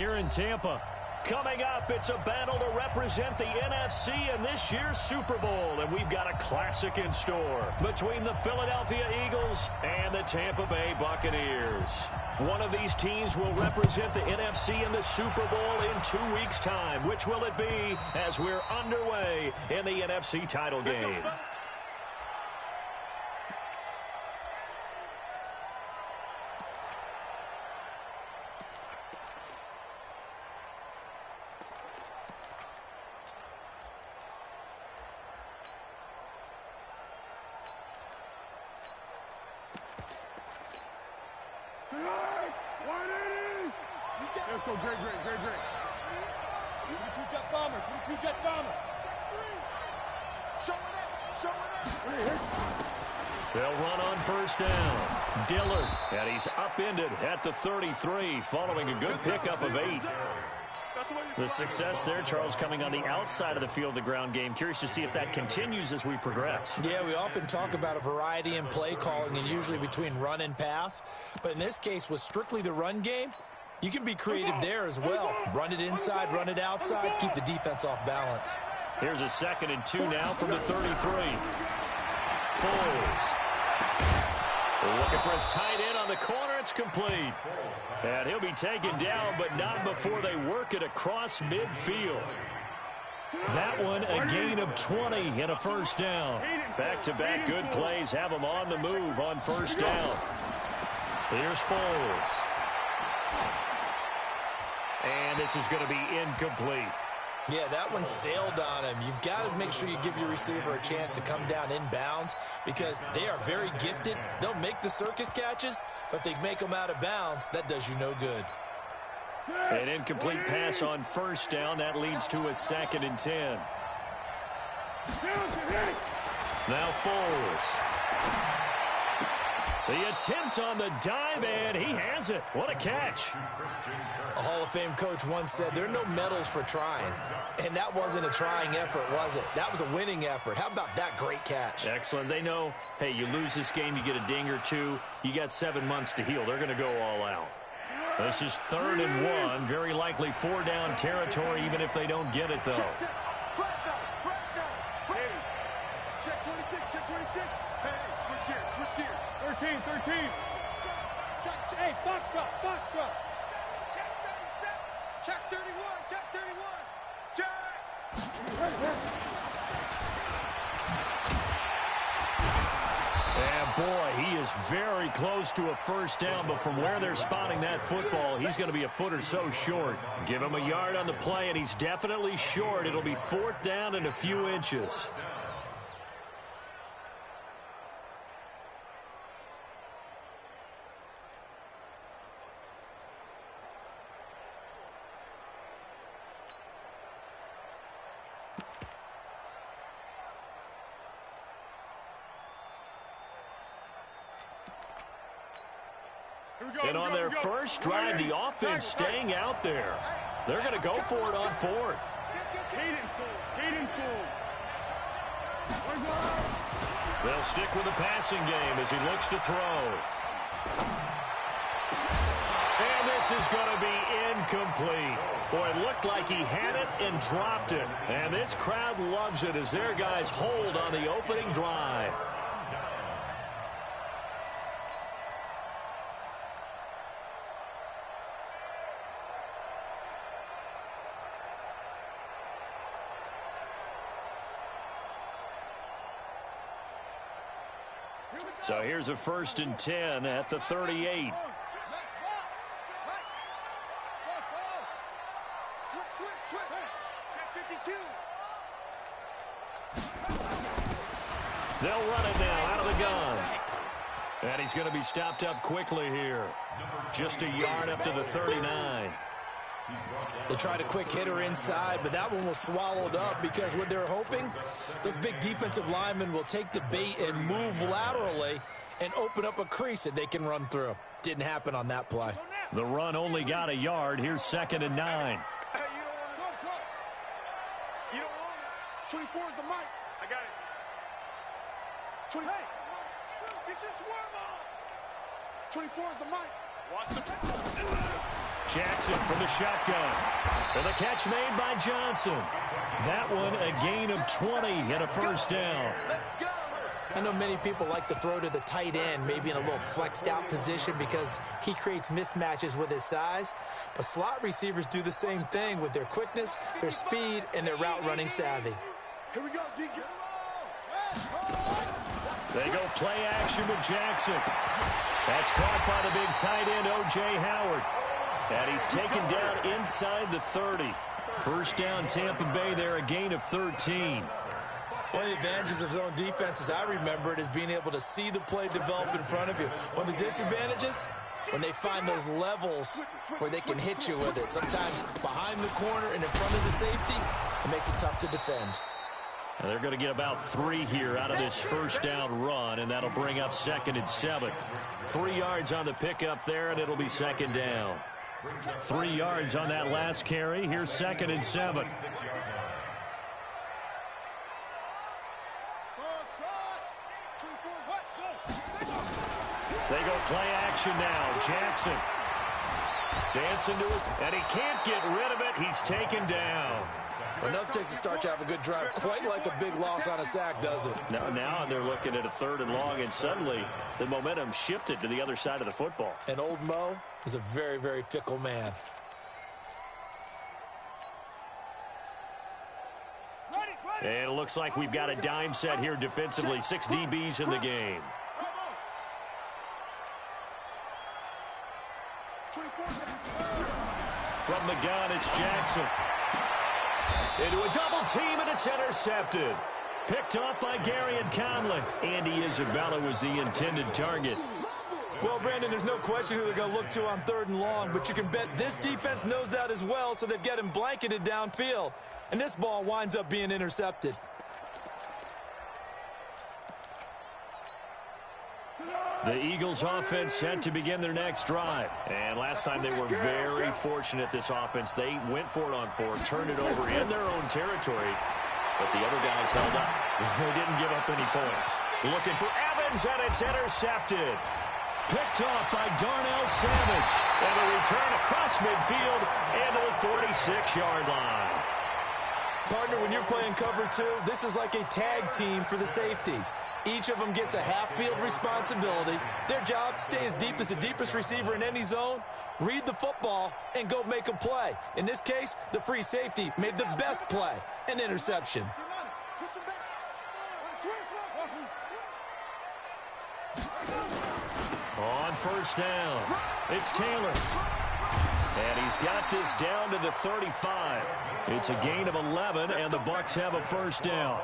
Here in Tampa. Coming up, it's a battle to represent the NFC in this year's Super Bowl, and we've got a classic in store between the Philadelphia Eagles and the Tampa Bay Buccaneers. One of these teams will represent the NFC in the Super Bowl in 2 weeks' time. Which will it be as we're underway in the NFC title game? Let's go, great. 22 jet bomber. Show it up. They'll run on first down. Dillard, and he's upended at the 33 following a good pickup of 8. The success there, Charles, coming on the outside of the field, the ground game. Curious to see if that continues as we progress. Yeah, we often talk about a variety in play calling and usually between run and pass. But in this case, with strictly the run game, you can be creative there as well. Run it inside, run it outside, keep the defense off balance. Here's a 2nd and 2 now from the 33. Foles. Looking for his tight end on the corner. It's complete. And he'll be taken down, but not before they work it across midfield. That one, a gain of 20 and a first down. Back-to-back good plays have them on the move on first down. Here's Foles. And this is going to be incomplete. Yeah, that one sailed on him. You've got to make sure you give your receiver a chance to come down inbounds because they are very gifted. They'll make the circus catches, but they make them out of bounds. That does you no good. An incomplete pass on first down. That leads to a 2nd and 10. Now Foles. The attempt on the dive, and he has it. What a catch. A Hall of Fame coach once said there are no medals for trying. And that wasn't a trying effort, was it? That was a winning effort. How about that great catch? Excellent. They know, hey, you lose this game, you get a ding or 2. You got 7 months to heal. They're going to go all out. This is 3rd and 1. Very likely 4-down territory, even if they don't get it, though. Check 26. Hey, switch gears. 13. Check. Hey, Foxtrot. Check 31. And boy, he is very close to a first down, but from where they're spotting that football, he's going to be a foot or so short. Give him a yard on the play, and he's definitely short. It'll be 4th down and a few inches. And on their first drive, the offense staying out there. They're going to go for it on 4th. They'll stick with the passing game as he looks to throw. And this is going to be incomplete. Boy, it looked like he had it and dropped it. And this crowd loves it as their guys hold on the opening drive. So here's a 1st and 10 at the 38. They'll run it now out of the gun. And he's going to be stopped up quickly here. Just a yard up to the 39. They tried a quick hitter inside, but that one was swallowed up because what they're hoping, those big defensive linemen will take the bait and move laterally and open up a crease that they can run through. Didn't happen on that play. The run only got a yard. Here's 2nd and 9. Hey, you don't want it. 24 is the mic. I got it. 20. Hey, get your swarm on. 24 is the mic. Watch the. Jackson from the shotgun. And the catch made by Johnson. That one a gain of 20 and a first down. I know many people like to throw to the tight end, maybe in a little flexed out position because he creates mismatches with his size. But slot receivers do the same thing with their quickness, their speed, and their route running savvy. Here we go, Deacon. They go play action with Jackson. That's caught by the big tight end, O.J. Howard. And he's taken down inside the 30. First down, Tampa Bay there, a gain of 13. One of the advantages of zone defense, as I remember it, is being able to see the play develop in front of you. One of the disadvantages, when they find those levels where they can hit you with it. Sometimes behind the corner and in front of the safety, it makes it tough to defend. And they're going to get about 3 here out of this first down run, and that'll bring up 2nd and 7. 3 yards on the pickup there, and it'll be 2nd down. 3 yards on that last carry. Here's 2nd and 7. They go play action now. Jackson dancing to his, and he can't get rid of it. He's taken down. Enough takes to start to have a good drive, quite like a big loss on a sack, does it? Now they're looking at a 3rd and long, and suddenly the momentum shifted to the other side of the football. And old Mo is a very, very fickle man. And it looks like we've got a dime set here defensively. 6 DBs in the game. From the gun, it's Jackson. Into a double team, and it's intercepted. Picked off by Gary and Conley. Andy Isabella was the intended target. Well, Brandon, there's no question who they're going to look to on 3rd and long, but you can bet this defense knows that as well, so they've got him blanketed downfield. And this ball winds up being intercepted. The Eagles offense set to begin their next drive. And last time they were very fortunate, this offense. They went for it on 4, turned it over in their own territory, but the other guys held up. They didn't give up any points. Looking for Evans, and it's intercepted. Picked off by Darnell Savage. And a return across midfield and to the 46-yard line. Partner, when you're playing cover 2, this is like a tag team for the safeties. Each of them gets a half-field responsibility. Their job, stay as deep as the deepest receiver in any zone, read the football, and go make a play. In this case, the free safety made the best play, an interception. On first down, it's Taylor. And he's got this down to the 35. It's a gain of 11, and the Bucs have a first down.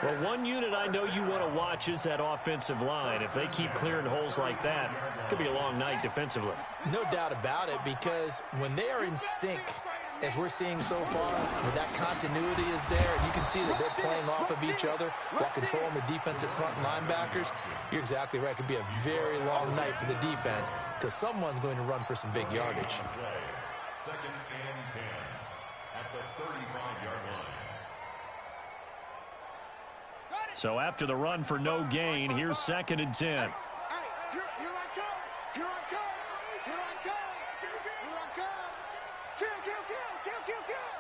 Well, one unit I know you want to watch is that offensive line. If they keep clearing holes like that, it could be a long night defensively. No doubt about it, because when they are in sync, as we're seeing so far, when that continuity is there, and you can see that they're playing off of each other while controlling the defensive front linebackers, you're exactly right. It could be a very long night for the defense because someone's going to run for some big yardage. 2nd and 10 at the 35-yard line. So after the run for no gain, here's 2nd and 10. Here I come. Here I come. Here I come. Here I come. Kill, kill, kill, kill, kill, kill.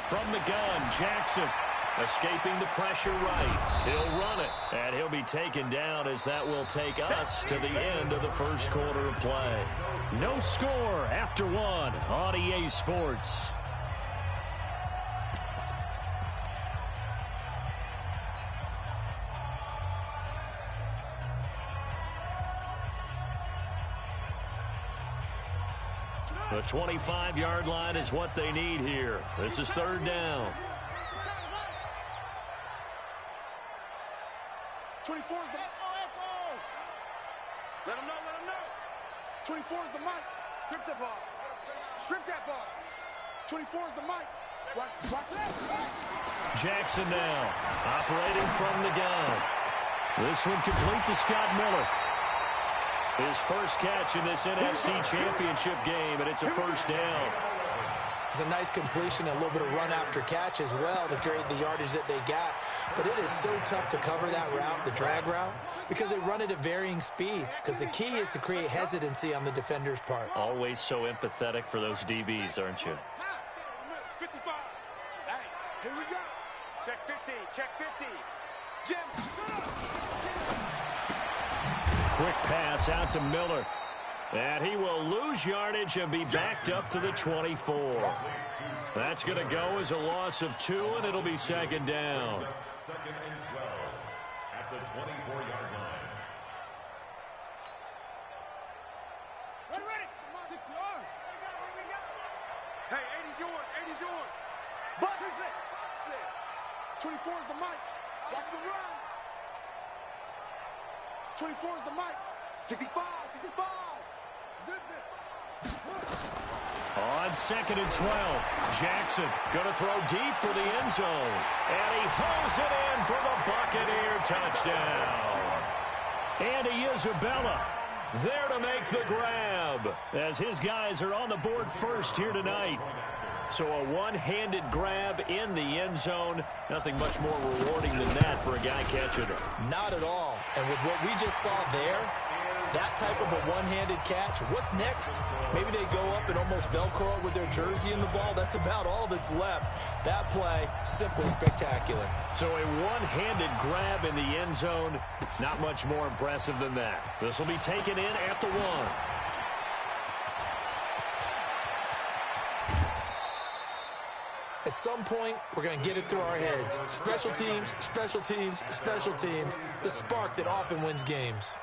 From the gun, Jackson escaping the pressure right. He'll run it, and he'll be taken down as that will take us to the end of the first quarter of play. No score after 1 on EA Sports. The 25-yard line is what they need here. This is 3rd down. 24 is the let him know, let him know. 24 is the mic. Strip that ball. Strip that ball. 24 is the mic. Watch that. Jackson now operating from the gun. This one complete to Scott Miller. His first catch in this NFC Championship game, and it's a first down. It's a nice completion, a little bit of run after catch as well to create the yardage that they got. But it is so tough to cover that route, the drag route, because they run it at varying speeds. Because the key is to create hesitancy on the defender's part. Always so empathetic for those DBs, aren't you? 55. Hey, here we go. Check 50. Check 50. Jim. Quick pass out to Miller. And he will lose yardage and be backed up to the 24. That's going to go as a loss of 2, and it'll be second down. Second and 12 at the 24-yard line. Ready. Hey, 80's yours. 80's yours. Box it. 24 is the mic. Watch the run. 24 is the mic. 65. 65. On second and 12, Jackson going to throw deep for the end zone. And he hauls it in for the Buccaneer touchdown. Andy Isabella there to make the grab as his guys are on the board first here tonight. So a one-handed grab in the end zone. Nothing much more rewarding than that for a guy catching it. Not at all. And with what we just saw there, that type of a one-handed catch, what's next? Maybe they go up and almost Velcro it with their jersey in the ball. That's about all that's left. That play, simply spectacular. So a one-handed grab in the end zone, not much more impressive than that. This will be taken in at the 1. At some point, we're going to get it through our heads. Special teams, special teams, special teams. The spark that often wins games.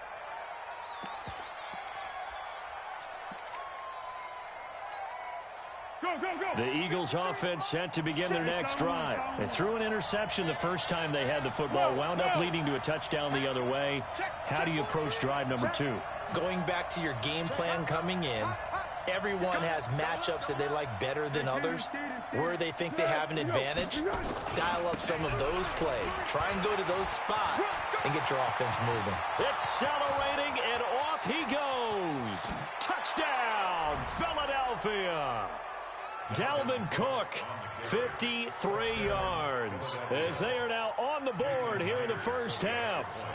The Eagles offense set to begin their next drive. They threw an interception the first time they had the football, wound up leading to a touchdown the other way. How do you approach drive number 2? Going back to your game plan coming in, everyone has matchups that they like better than others. Where they think they have an advantage, dial up some of those plays. Try and go to those spots and get your offense moving. Accelerating, and off he goes. Touchdown, Philadelphia. Dalvin Cook, 53 yards, as they are now on the board here in the first half.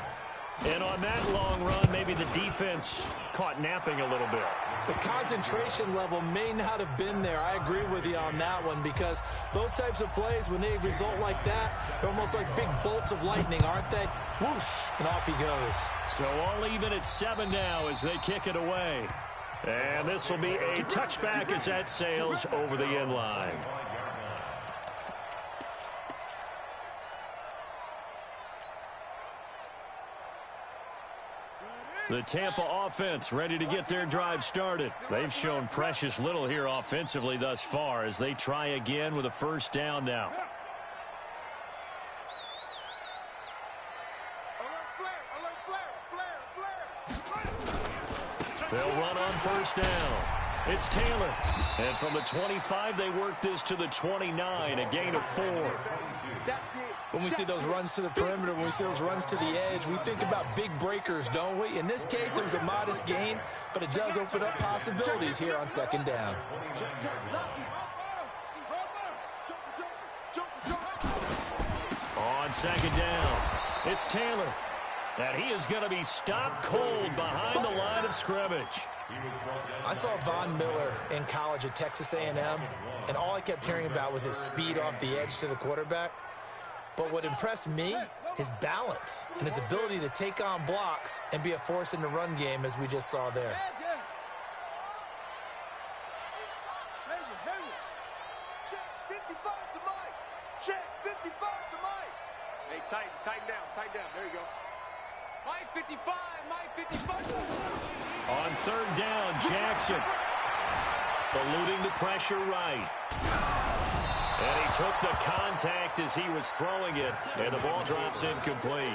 And on that long run, maybe the defense caught napping a little bit. The concentration level may not have been there. I agree with you on that one, because those types of plays, when they result like that, they're almost like big bolts of lightning, aren't they? Whoosh, and off he goes. So all even at 7 now as they kick it away. And this will be a touchback as that sails over the end line. The Tampa offense ready to get their drive started. They've shown precious little here offensively thus far as they try again with a first down now. They'll run on first down. It's Taylor. And from the 25, they work this to the 29, a gain of 4. When we see those runs to the perimeter, when we see those runs to the edge, we think about big breakers, don't we? In this case, it was a modest gain, but it does open up possibilities here on second down. On second down, it's Taylor. And he is going to be stopped cold behind the line of scrimmage. I saw Von Miller in college at Texas A&M, and all I kept hearing about was his speed off the edge to the quarterback. But what impressed me, his balance and his ability to take on blocks and be a force in the run game, as we just saw there. Hey, tighten down. There you go. Mike 55, Mike 55. On third down, Jackson eluding the pressure right. And he took the contact as he was throwing it, and the ball drops incomplete.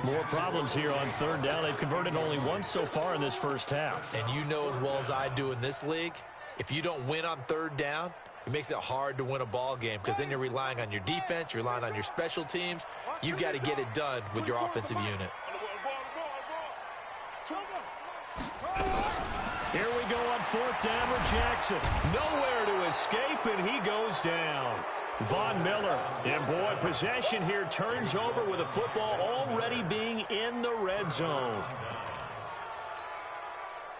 More problems here on third down. They've converted only once so far in this first half. And you know as well as I do in this league, if you don't win on third down, it makes it hard to win a ball game, because then you're relying on your defense, you're relying on your special teams. You've got to get it done with your offensive unit. Here we go on 4th down with Jackson. Nowhere to escape, and he goes down. Von Miller. And, boy, possession here turns over with the football already being in the red zone.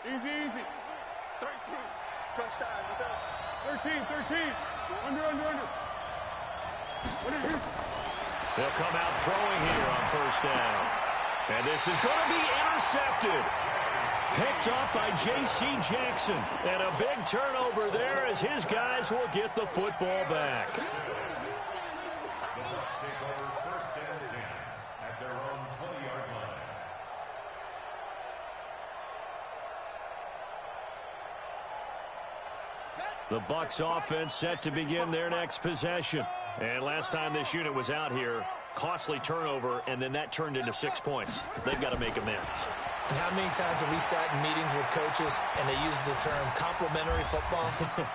Easy. 33. Touchdown. Defense. 13. Under. They'll come out throwing here on 1st down. And this is going to be intercepted. Picked off by J.C. Jackson. And a big turnover there as his guys will get the football back. The Bucs take over 1st and 10 at their own 20-yard line. The Bucs offense set to begin their next possession. And last time this unit was out here, costly turnover, and then that turned into 6 points. They've got to make amends. And how many times have we sat in meetings with coaches and they use the term complementary football?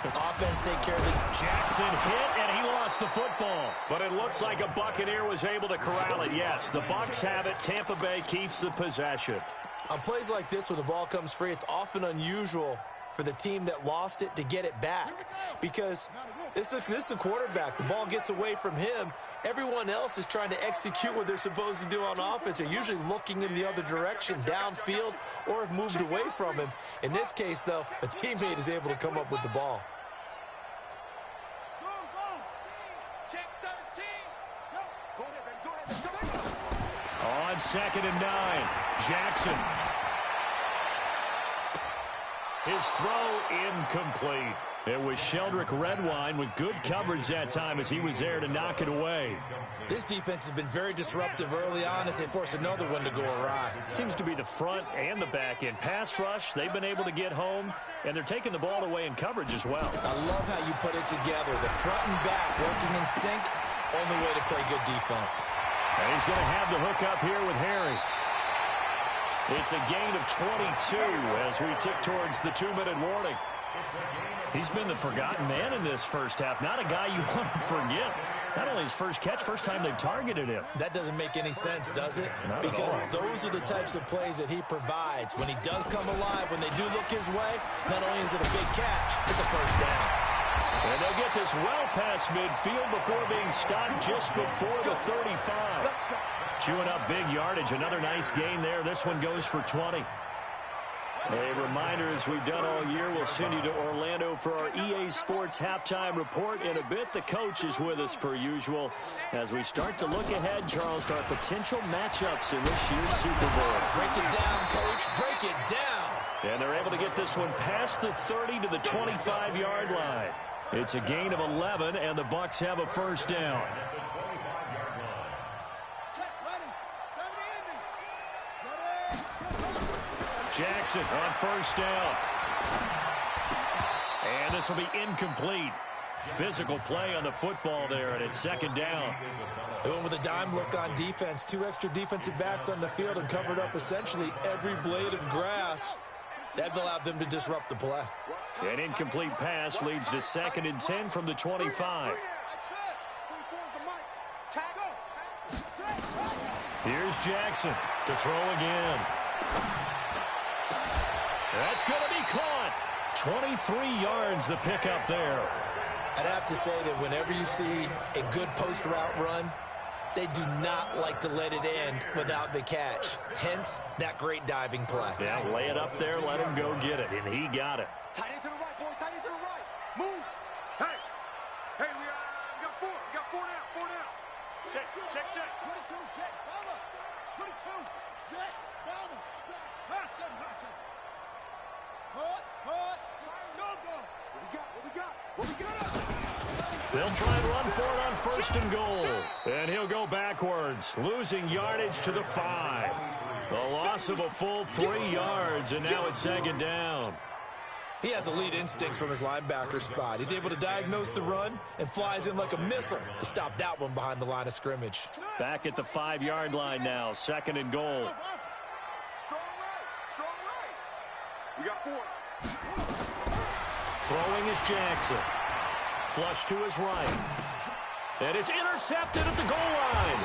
Offense take care of it. Jackson hit, and he lost the football. But it looks like a Buccaneer was able to corral it. Yes, the Bucs have it. Tampa Bay keeps the possession. On plays like this where the ball comes free, it's often unusual for the team that lost it to get it back. Because this is a quarterback. The ball gets away from him. Everyone else is trying to execute what they're supposed to do on offense. They're usually looking in the other direction, downfield, or have moved away from him. In this case, though, a teammate is able to come up with the ball. Go. Check 13. Go ahead. On 2nd and 9, Jackson. His throw incomplete. It was Sheldrick Redwine with good coverage that time as he was there to knock it away. This defense has been very disruptive early on as they force another one to go awry. Seems to be the front and the back end. Pass rush, they've been able to get home, and they're taking the ball away in coverage as well. I love how you put it together. The front and back working in sync, only way to play good defense. And he's going to have the hook up here with Harry. It's a gain of 22 as we tick towards the 2-minute warning. He's been the forgotten man in this first half. Not a guy you want to forget. Not only his first catch, first time they've targeted him. That doesn't make any sense, does it? Not because at all. those are the types of plays that he provides. When he does come alive, when they do look his way, not only is it a big catch, it's a first down. And they'll get this well past midfield before being stopped just before the 35. Chewing up big yardage. Another nice gain there. This one goes for 20. A reminder, as we've done all year, we'll send you to Orlando for our EA Sports halftime report in a bit. The coach is with us per usual as we start to look ahead, Charles, to our potential matchups in this year's Super Bowl. Break it down, Coach. Break it down. And they're able to get this one past the 30 to the 25-yard line. It's a gain of 11, and the Bucs have a first down. Jackson on first down. And this will be incomplete. Physical play on the football there, and it's 2nd down. They went with a dime look on defense. 2 extra defensive backs on the field and covered up essentially every blade of grass. That allowed them to disrupt the play. An incomplete pass leads to 2nd and 10 from the 25. Here's Jackson to throw again. That's going to be caught. 23 yards the pickup there. I'd have to say that whenever you see a good post route run, they do not like to let it end without the catch. Hence, that great diving play. Yeah, lay it up there, let him go get it, and he got it. Tight end to the right, boy. Tight end to the right. Move. Hey, we got 4. We got 4 now. Check. 22, check. Bomber. 22, check. Bomber. Hudson. Hut. Go. What we got? They'll try and run for it on 1st and goal. And he'll go backwards, losing yardage to the 5. A loss of a full 3 yards, and now it's 2nd down. He has elite instincts from his linebacker spot. He's able to diagnose the run and flies in like a missile to stop that one behind the line of scrimmage. Back at the 5-yard line now, 2nd and goal. Strong right. We got 4. Throwing is Jackson. Flush to his right. And it's intercepted at the goal line.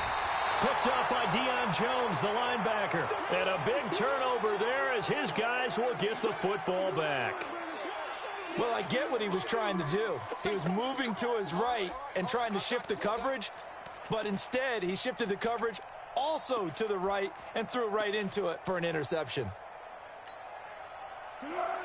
Picked up by Deion Jones, the linebacker. And a big turnover there as his guys will get the football back. Well, I get what he was trying to do. He was moving to his right and trying to shift the coverage, but instead he shifted the coverage also to the right and threw right into it for an interception.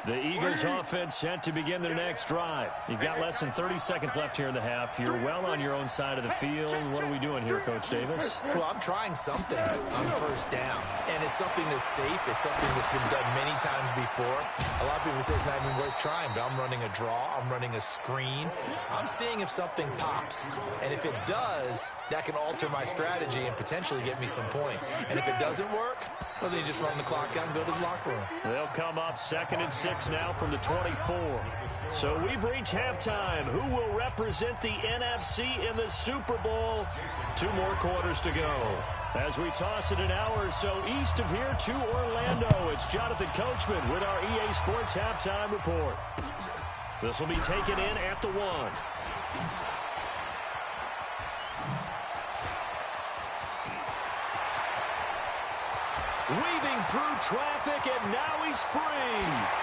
The Eagles offense set to begin their next drive. You've got less than 30 seconds left here in the half. You're well on your own side of the field. What are we doing here, Coach Davis? Well, I'm trying something on first down. And it's something that's safe. It's something that's been done many times before. A lot of people say it's not even worth trying, but I'm running a draw. I'm running a screen. I'm seeing if something pops. And if it does, that can alter my strategy and potentially get me some points. And if it doesn't work, well, then you just run the clock out and go to the locker room. They'll come up 2nd and 6 now from the 24. So we've reached halftime. Who will represent the NFC in the Super Bowl? 2 more quarters to go. As we toss it an hour or so east of here to Orlando, it's Jonathan Coachman with our EA Sports Halftime Report. This will be taken in at the 1. Weaving through traffic, and now he's free.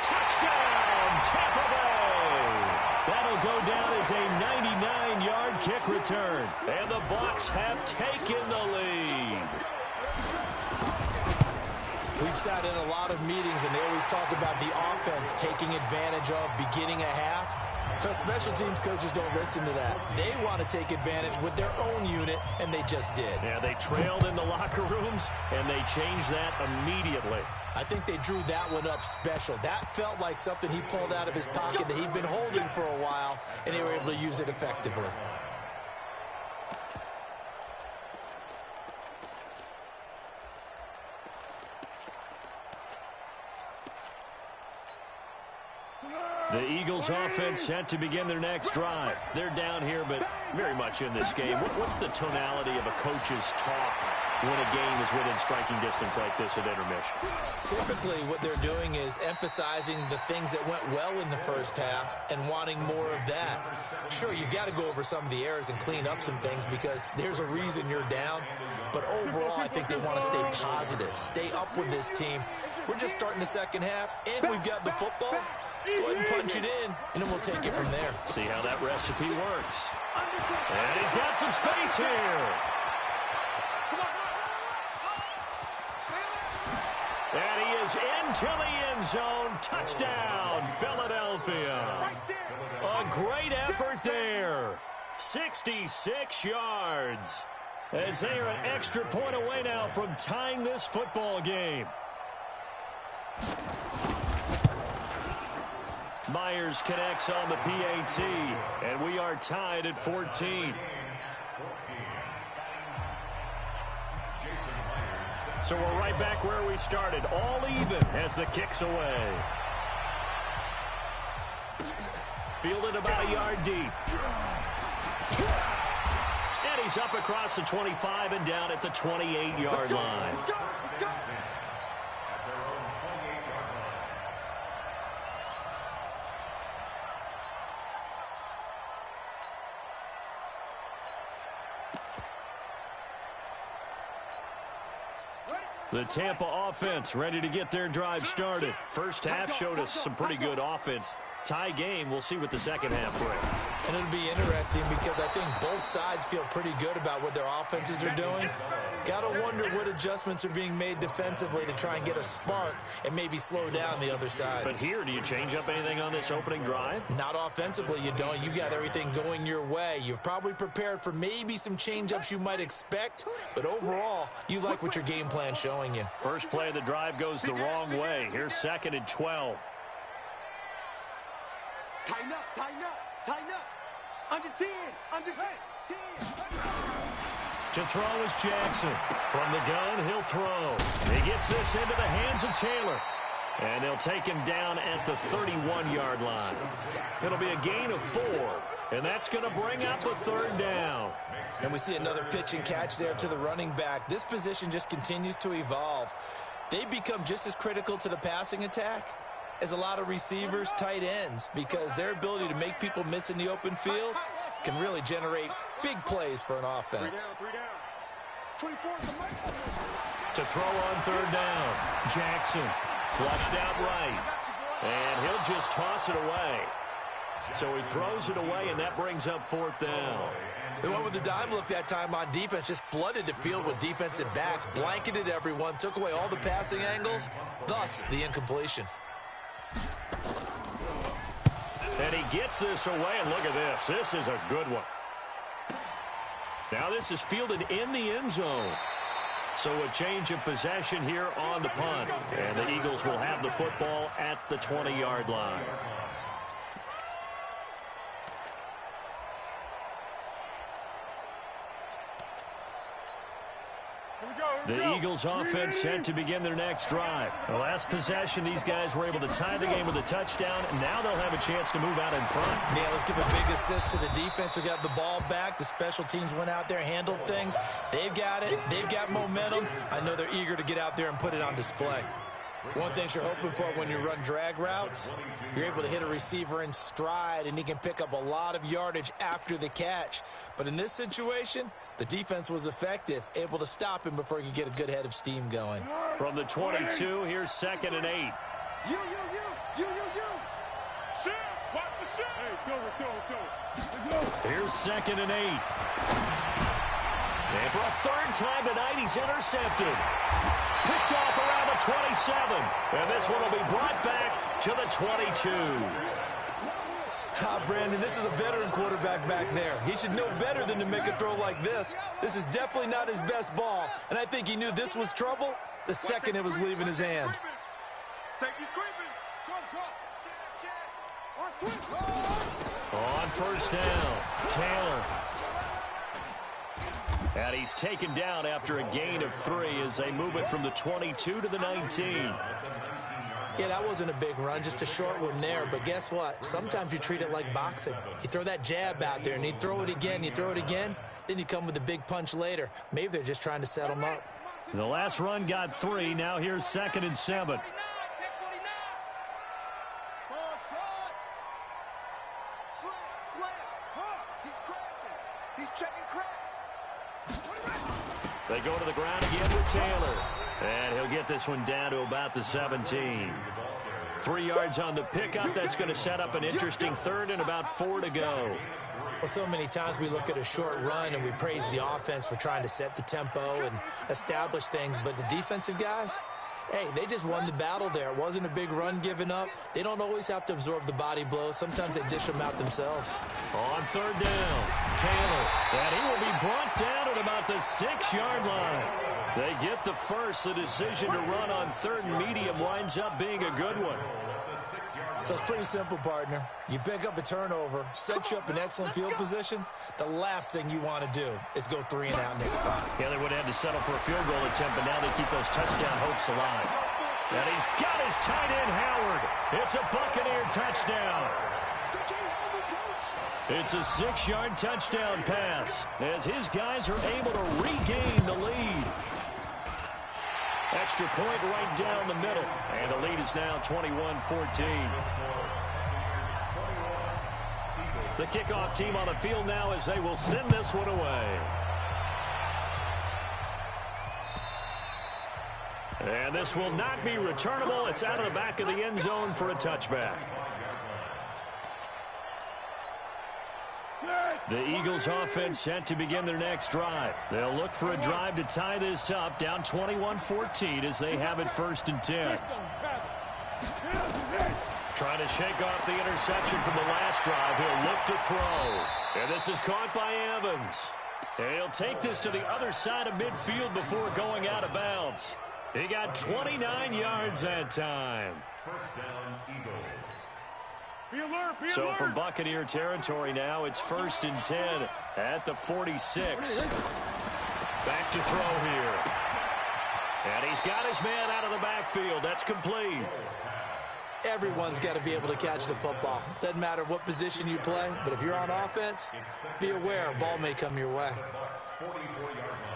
Touchdown, Tampa Bay. That'll go down as a 99-yard kick return. And the Bucs have taken the lead. We've sat in a lot of meetings, and they always talk about the offense taking advantage of beginning a half. But special teams coaches don't listen to that. They want to take advantage with their own unit, and they just did. Yeah, they trailed in the locker rooms, and they changed that immediately. I think they drew that one up special. That felt like something he pulled out of his pocket that he'd been holding for a while, and they were able to use it effectively. The Eagles offense set to begin their next drive. They're down here, but very much in this game. What's the tonality of a coach's talk when a game is within striking distance like this at intermission? Typically, what they're doing is emphasizing the things that went well in the first half and wanting more of that. Sure, you've got to go over some of the errors and clean up some things because there's a reason you're down. But overall, I think they want to stay positive, stay up with this team. We're just starting the second half, and we've got the football. Let's go ahead and punch it in, and then we'll take it from there. See how that recipe works. And he's got some space here. And he is into the end zone. Touchdown, Philadelphia. A great effort there. 66 yards. As they are an extra point away now from tying this football game. Myers connects on the PAT, and we are tied at 14. So we're right back where we started, all even as the kick's away. Fielded about a yard deep. And he's up across the 25 and down at the 28-yard line. The Tampa offense ready to get their drive started. First half showed us some pretty good offense. Tie game, we'll see what the second half brings. And it'll be interesting because I think both sides feel pretty good about what their offenses are doing. Got to wonder what adjustments are being made defensively to try and get a spark and maybe slow down the other side. But here, do you change up anything on this opening drive? Not offensively, you don't. You got everything going your way. You've probably prepared for maybe some change-ups you might expect, but overall, you like what your game plan's showing you. First play of the drive goes the wrong way. Here's 2nd and 12. Tighten up, tighten up, tighten up. Under 10, under 10. To throw is Jackson. From the gun, he'll throw. He gets this into the hands of Taylor. And they'll take him down at the 31-yard line. It'll be a gain of 4. And that's going to bring up a 3rd down. And we see another pitch and catch there to the running back. This position just continues to evolve. They become just as critical to the passing attack as a lot of receivers, tight ends, because their ability to make people miss in the open field can really generate big plays for an offense. To throw on third down. Jackson flushed out right. And he'll just toss it away. So he throws it away, and that brings up fourth down. They went with the dime look that time on defense, just flooded the field with defensive backs, blanketed everyone, took away all the passing angles, thus the incompletion. And he gets this away, and look at this. This is a good one. Now this is fielded in the end zone. So a change of possession here on the punt. And the Eagles will have the football at the 20-yard line. The Eagles offense set to begin their next drive. The last possession, these guys were able to tie the game with a touchdown, and now they'll have a chance to move out in front. Yeah, let's give a big assist to the defense who got the ball back. The special teams went out there, handled things. They've got it. They've got momentum. I know they're eager to get out there and put it on display. One thing you're hoping for when you run drag routes, you're able to hit a receiver in stride, and he can pick up a lot of yardage after the catch. But in this situation, the defense was effective, able to stop him before he could get a good head of steam going. From the 22, here's 2nd and 8. You. Shit, watch the shit. Hey, go. Here's 2nd and 8. And for a third time tonight, he's intercepted. Picked off around the 27. And this one will be brought back to the 22. Brandon, this is a veteran quarterback back there. He should know better than to make a throw like this. This is definitely not his best ball, and I think he knew this was trouble the second it was leaving his hand. Safety's creeping. On first down, Taylor. And he's taken down after a gain of 3 as they move it from the 22 to the 19. Yeah, that wasn't a big run, just a short one there. But guess what? Sometimes you treat it like boxing. You throw that jab out there, and you throw it again, then you come with a big punch later. Maybe they're just trying to set him up. The last run got 3. Now here's 2nd and 7. They go to the ground again with Taylor. And he'll get this one down to about the 17. 3 yards on the pickup. That's going to set up an interesting third and about 4 to go. Well, so many times we look at a short run and we praise the offense for trying to set the tempo and establish things. But the defensive guys, hey, they just won the battle there. It wasn't a big run given up. They don't always have to absorb the body blows. Sometimes they dish them out themselves. On third down, Taylor. And he will be brought down at about the 6-yard line. They get the first. The decision to run on third and medium winds up being a good one. So it's pretty simple, partner. You pick up a turnover, set you up in excellent field position. The last thing you want to do is go 3 and out in this spot. Yeah, they would have had to settle for a field goal attempt, but now they keep those touchdown hopes alive. And he's got his tight end, Howard. It's a Buccaneer touchdown. It's a 6-yard touchdown pass as his guys are able to regain the lead. Extra point right down the middle. And the lead is now 21-14. The kickoff team on the field now as they will send this one away. And this will not be returnable. It's out of the back of the end zone for a touchback. The Eagles offense set to begin their next drive. They'll look for a drive to tie this up, down 21-14 as they have it 1st and 10. Trying to shake off the interception from the last drive. He'll look to throw. And this is caught by Evans. And he'll take this to the other side of midfield before going out of bounds. He got 29 yards that time. First down, Eagles. So from Buccaneer territory now, it's 1st and 10 at the 46. Back to throw here. And he's got his man out of the backfield. That's complete. Everyone's got to be able to catch the football. Doesn't matter what position you play, but if you're on offense, be aware a ball may come your way. 44-yard line.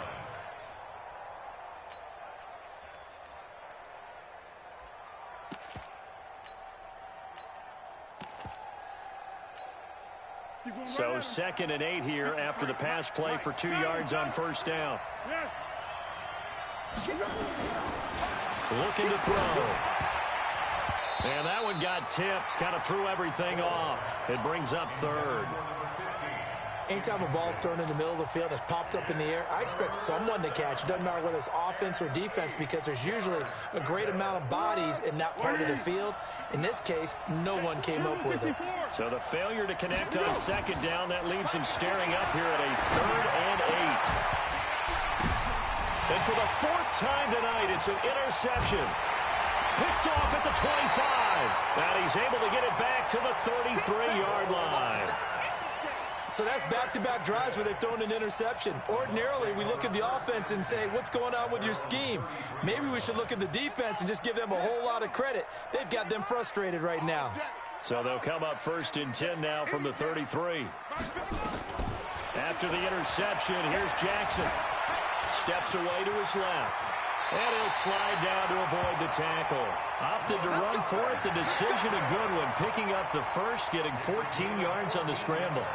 So 2nd and 8 here after the pass play for 2 yards on first down. Looking to throw. And that one got tipped, kind of threw everything off. It brings up third. Anytime a ball's thrown in the middle of the field, it's popped up in the air, I expect someone to catch. It doesn't matter whether it's offense or defense, because there's usually a great amount of bodies in that part of the field. In this case, no one came up with it. So the failure to connect on second down, that leaves him staring up here at a 3rd and 8. And for the 4th time tonight, it's an interception. Picked off at the 25. And he's able to get it back to the 33-yard line. So that's back-to-back drives where they've thrown an interception. Ordinarily, we look at the offense and say, what's going on with your scheme? Maybe we should look at the defense and just give them a whole lot of credit. They've got them frustrated right now. So they'll come up 1st and 10 now from the 33. After the interception, here's Jackson. Steps away to his left. And he'll slide down to avoid the tackle. Opted to run for it. The decision a good one. Picking up the first, getting 14 yards on the scramble.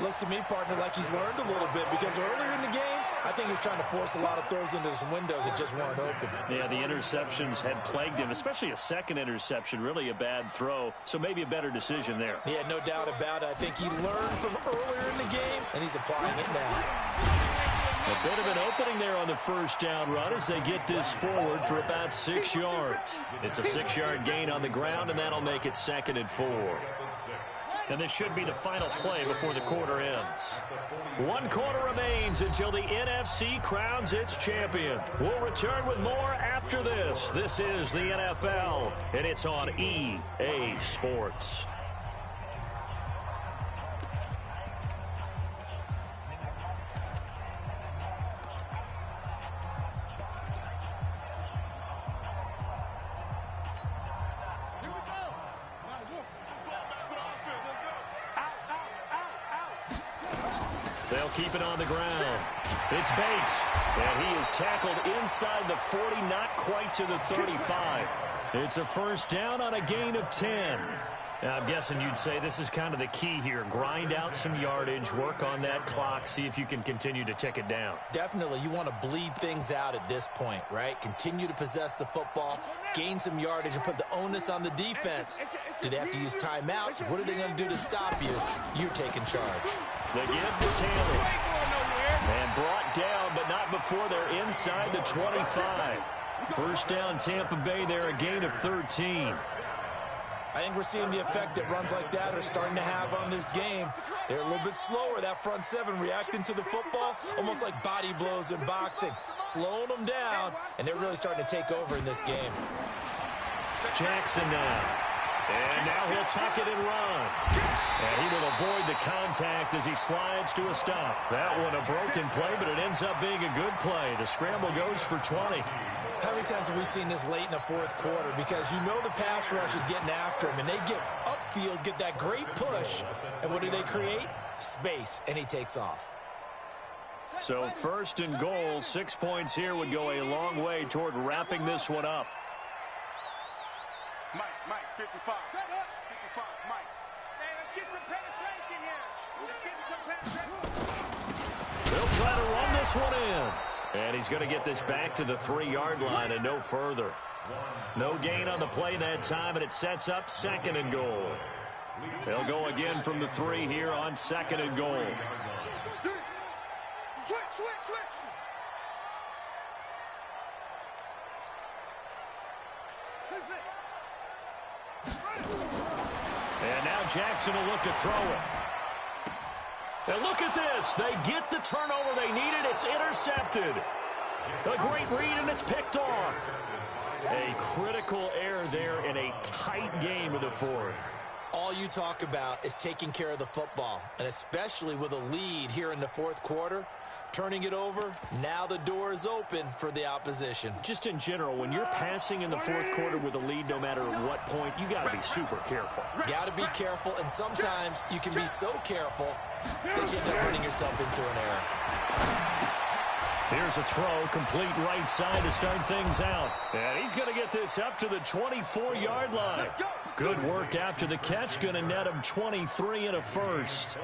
Looks to me, partner, like he's learned a little bit, because earlier in the game, I think he was trying to force a lot of throws into some windows that just weren't open. Yeah, the interceptions had plagued him, especially a second interception, really a bad throw, so maybe a better decision there. Yeah, no doubt about it. I think he learned from earlier in the game, and he's applying it now. A bit of an opening there on the first down run as they get this forward for about 6 yards. It's a 6-yard gain on the ground, and that'll make it 2nd and 4. And this should be the final play before the quarter ends. 1 quarter remains until the NFC crowns its champion. We'll return with more after this. This is the NFL, and it's on EA Sports. They'll keep it on the ground. It's Bates, and he is tackled inside the 40, not quite to the 35. It's a first down on a gain of 10. Now, I'm guessing you'd say this is kind of the key here. Grind out some yardage, work on that clock, see if you can continue to tick it down. Definitely. You want to bleed things out at this point, right? Continue to possess the football, gain some yardage, and put the onus on the defense. Do they have to use timeouts? What are they going to do to stop you? You're taking charge. The give to Taylor. And brought down, but not before they're inside the 25. First down, Tampa Bay there, a gain of 13. I think we're seeing the effect that runs like that are starting to have on this game. They're a little bit slower, that front seven, reacting to the football, almost like body blows in boxing, slowing them down, and they're really starting to take over in this game. Jackson now. And now he'll tuck it and run. And he will avoid the contact as he slides to a stop. That one a broken play, but it ends up being a good play. The scramble goes for 20. How many times have we seen this late in the fourth quarter? Because you know the pass rush is getting after him, and they get upfield, get that great push, and what do they create? Space, and he takes off. So 1st and goal, 6 points here would go a long way toward wrapping this one up. Mike, 55. Shut up. 55, Mike. Hey, let's get some penetration here. Let's get some penetration. They'll try to run this one in. And he's going to get this back to the 3-yard line and no further. No gain on the play that time, and it sets up 2nd and goal. They'll go again from the 3 here on 2nd and goal. Switch. And now Jackson will look to throw it. And look at this. They get the turnover they needed. It's intercepted. A great read, and it's picked off. A critical error there in a tight game of the 4th. All you talk about is taking care of the football, and especially with a lead here in the 4th quarter, turning it over, now the door is open for the opposition. Just in general, when you're passing in the 4th quarter with a lead, no matter at what point, you got to be super careful. Got to be careful, and sometimes you can be so careful that you end up running yourself into an error. Here's a throw, complete right side to start things out. And he's going to get this up to the 24-yard line. Good work after the catch, going to net him 23 and a first.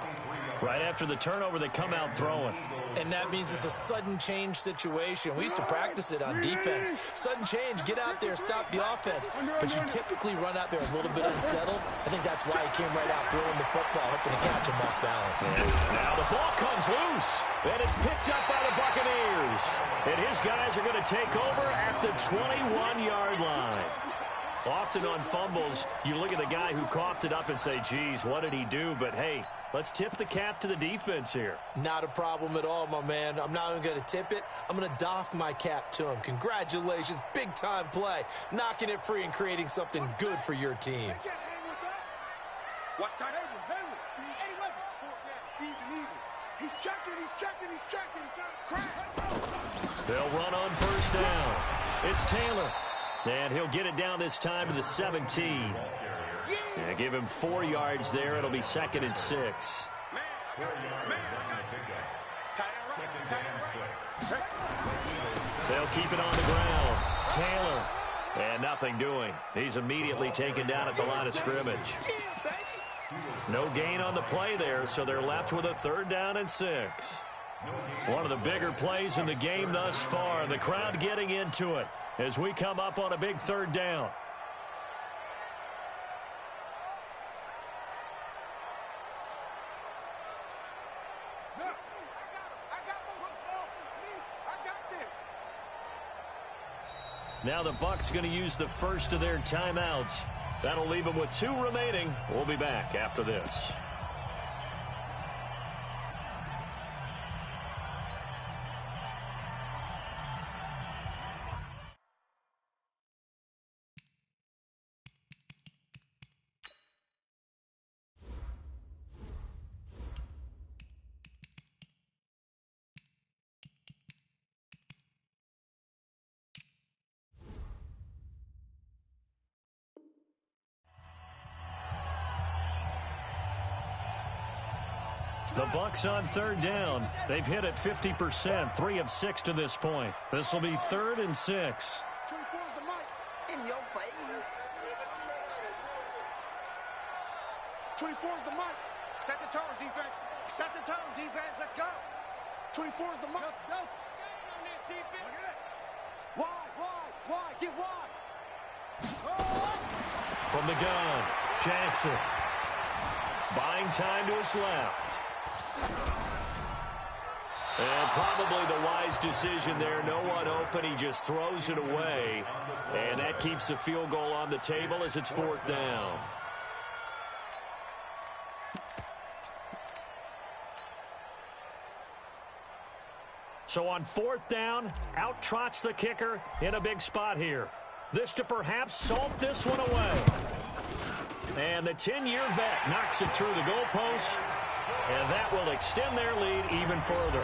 Right after the turnover, they come out throwing. And that means it's a sudden change situation. We used to practice it on defense. Sudden change, get out there, stop the offense. But you typically run out there a little bit unsettled. I think that's why he came right out throwing the football, hoping to catch him off balance. Now the ball comes loose, and it's picked up by the Buccaneers. And his guys are going to take over at the 21-yard line. Often on fumbles, you look at the guy who coughed it up and say, geez, what did he do? But, hey, let's tip the cap to the defense here. Not a problem at all, my man. I'm not even going to tip it. I'm going to doff my cap to him. Congratulations. Big-time play. Knocking it free and creating something good for your team. Watch tight. He's checking. They'll run on first down. It's Taylor. And he'll get it down this time to the 17. Yeah, give him 4 yards there. It'll be 2nd and 6. They'll keep it on the ground. Taylor. And nothing doing. He's immediately taken down at the line of scrimmage. No gain on the play there, so they're left with a 3rd down and 6. One of the bigger plays in the game thus far. The crowd getting into it as we come up on a big 3rd down. Now the Bucs going to use the first of their timeouts. That'll leave them with 2 remaining. We'll be back after this. The Bucs on 3rd down. They've hit it 50%, 3 of 6 to this point. This will be 3rd and 6. 24's the mic. In your face. 24's the mic. Set the tone, defense. Set the tone, defense. Let's go. 24's the mic. Delta. Wide. Get wide. From the gun, Jackson. Buying time to his left. And probably the wise decision there. No one open. He just throws it away. And that keeps the field goal on the table as it's 4th down. So on 4th down, out trots the kicker in a big spot here. This to perhaps salt this one away. And the 10-year vet knocks it through the goalpost. And that will extend their lead even further.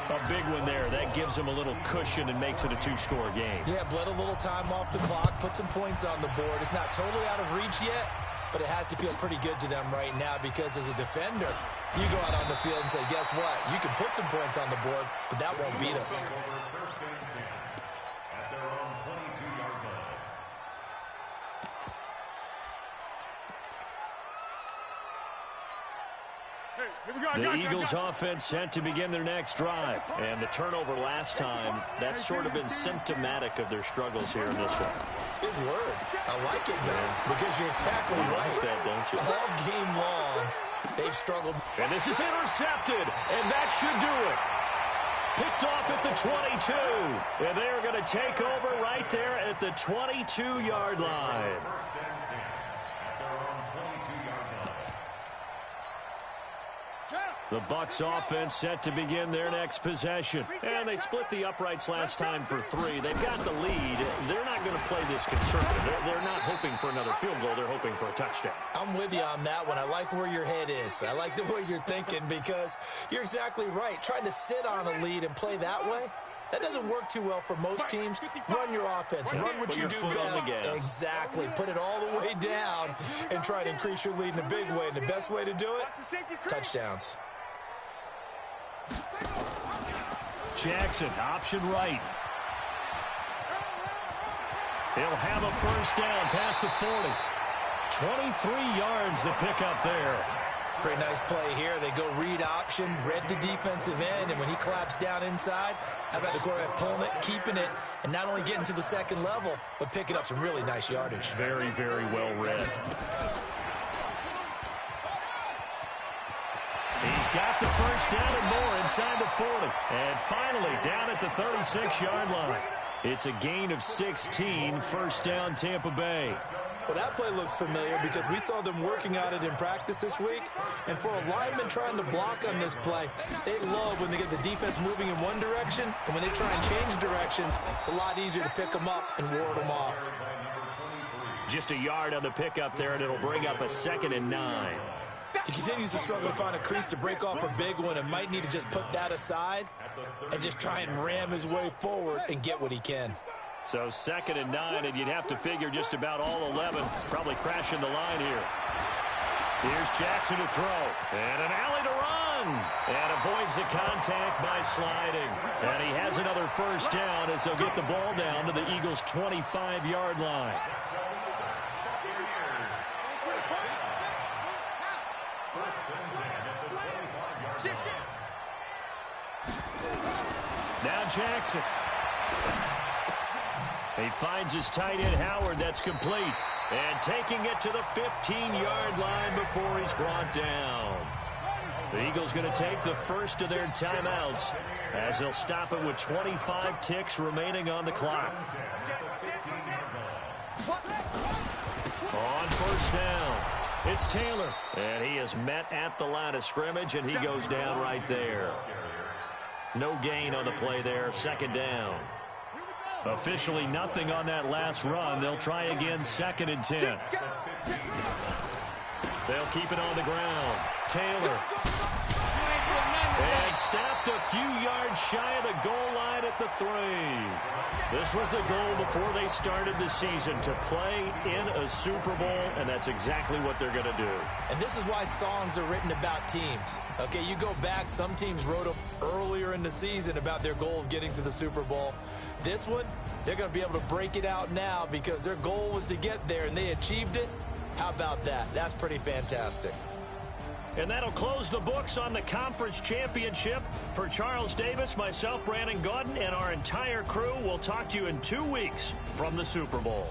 A big one there. That gives them a little cushion and makes it a 2-score game. Yeah, bled a little time off the clock, put some points on the board. It's not totally out of reach yet, but it has to feel pretty good to them right now because as a defender, you go out on the field and say, guess what? You can put some points on the board, but that won't beat us. The Eagles offense set to begin their next drive. And the turnover last time, that's sort of been symptomatic of their struggles here in this one. Big word. I like it, man, because you're exactly right. That, don't you? All game long, they've struggled. And this is intercepted, and that should do it. Picked off at the 22. And they're going to take over right there at the 22-yard line. The Bucs offense set to begin their next possession. And they split the uprights last time for 3. They've got the lead. They're not going to play this conservative. They're not hoping for another field goal. They're hoping for a touchdown. I'm with you on that one. I like where your head is. I like the way you're thinking because you're exactly right. Trying to sit on a lead and play that way, that doesn't work too well for most teams. Run your offense. Run what you do best. Exactly. Put it all the way down and try to increase your lead in a big way. And the best way to do it, touchdowns. Jackson, option right. He'll have a first down past the 40. 23 yards the pickup there. Pretty nice play here. They go read option, read the defensive end, and when he claps down inside, how about the quarterback pulling it, keeping it, and not only getting to the second level, but picking up some really nice yardage. Very, very well read. He's got the first down and more inside the 40. And finally, down at the 36-yard line. It's a gain of 16, first down Tampa Bay. Well, that play looks familiar because we saw them working on it in practice this week. And for a lineman trying to block on this play, they love when they get the defense moving in one direction. And when they try and change directions, it's a lot easier to pick them up and ward them off. Just a yard on the pickup there, and it'll bring up a 2nd and 9. He continues to struggle to find a crease to break off a big one and might need to just put that aside and just try and ram his way forward and get what he can. So 2nd and 9, and you'd have to figure just about all 11 probably crashing the line here. Here's Jackson to throw, and an alley to run, and avoids the contact by sliding. And he has another first down as they'll get the ball down to the Eagles' 25-yard line. Now Jackson. He finds his tight end Howard. That's complete. And taking it to the 15-yard line before he's brought down. The Eagles going to take the first of their timeouts as they'll stop it with 25 ticks remaining on the clock. On first down, it's Taylor. And he is met at the line of scrimmage, and he goes down right there. No gain on the play there, 2nd down. Officially nothing on that last run. They'll try again, 2nd and 10. They'll keep it on the ground. Taylor. And stopped a few yards shy of the goal line at the 3. This was the goal before they started the season, to play in a Super Bowl, and that's exactly what they're going to do. And this is why songs are written about teams. Okay, you go back, some teams wrote them earlier in the season about their goal of getting to the Super Bowl. This one, they're going to be able to break it out now because their goal was to get there, and they achieved it. How about that? That's pretty fantastic. And that'll close the books on the conference championship. For Charles Davis, myself, Brandon Gaudin, and our entire crew, we'll talk to you in 2 weeks from the Super Bowl.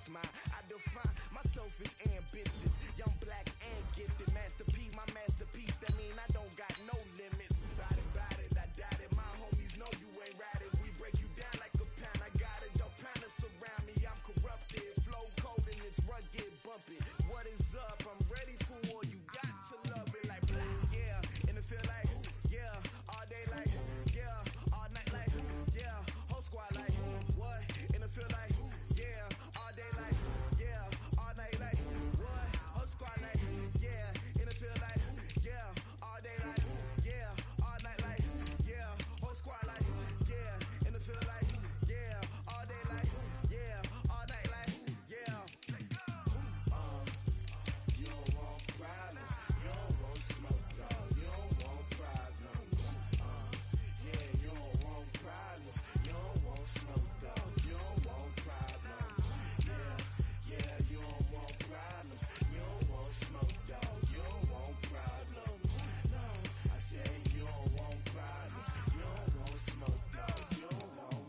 mine. I define myself as ambitious, young, black, and gifted. Master P, my masterpiece. That mean I don't got no limits. Bout it, I doubt it. My homies know you ain't ride it. We break you down like a pound. I got it, don't pound to surround me. I'm corrupted, flow cold and it's rugged, bumping. What is up? I'm ready for war. You got to love it like yeah, and it feel like yeah, all day like yeah, all night like yeah, whole squad like what? And it feel like yeah, all day like yeah, all night like what? Whole squad like yeah, and it feel like yeah, all day like yeah, all night like yeah, whole squad like yeah, and it feel like yeah, all day like yeah, all night like yeah. You don't want problems, you don't want smoke, dog. You don't want problems. Yeah, you don't want problems, you don't want smoke, dog. You don't want problems. Yeah, you don't want problems, you don't want smoke, dog. You don't want problems. No, I said you don't want problems, you don't want smoke, dog. You don't want.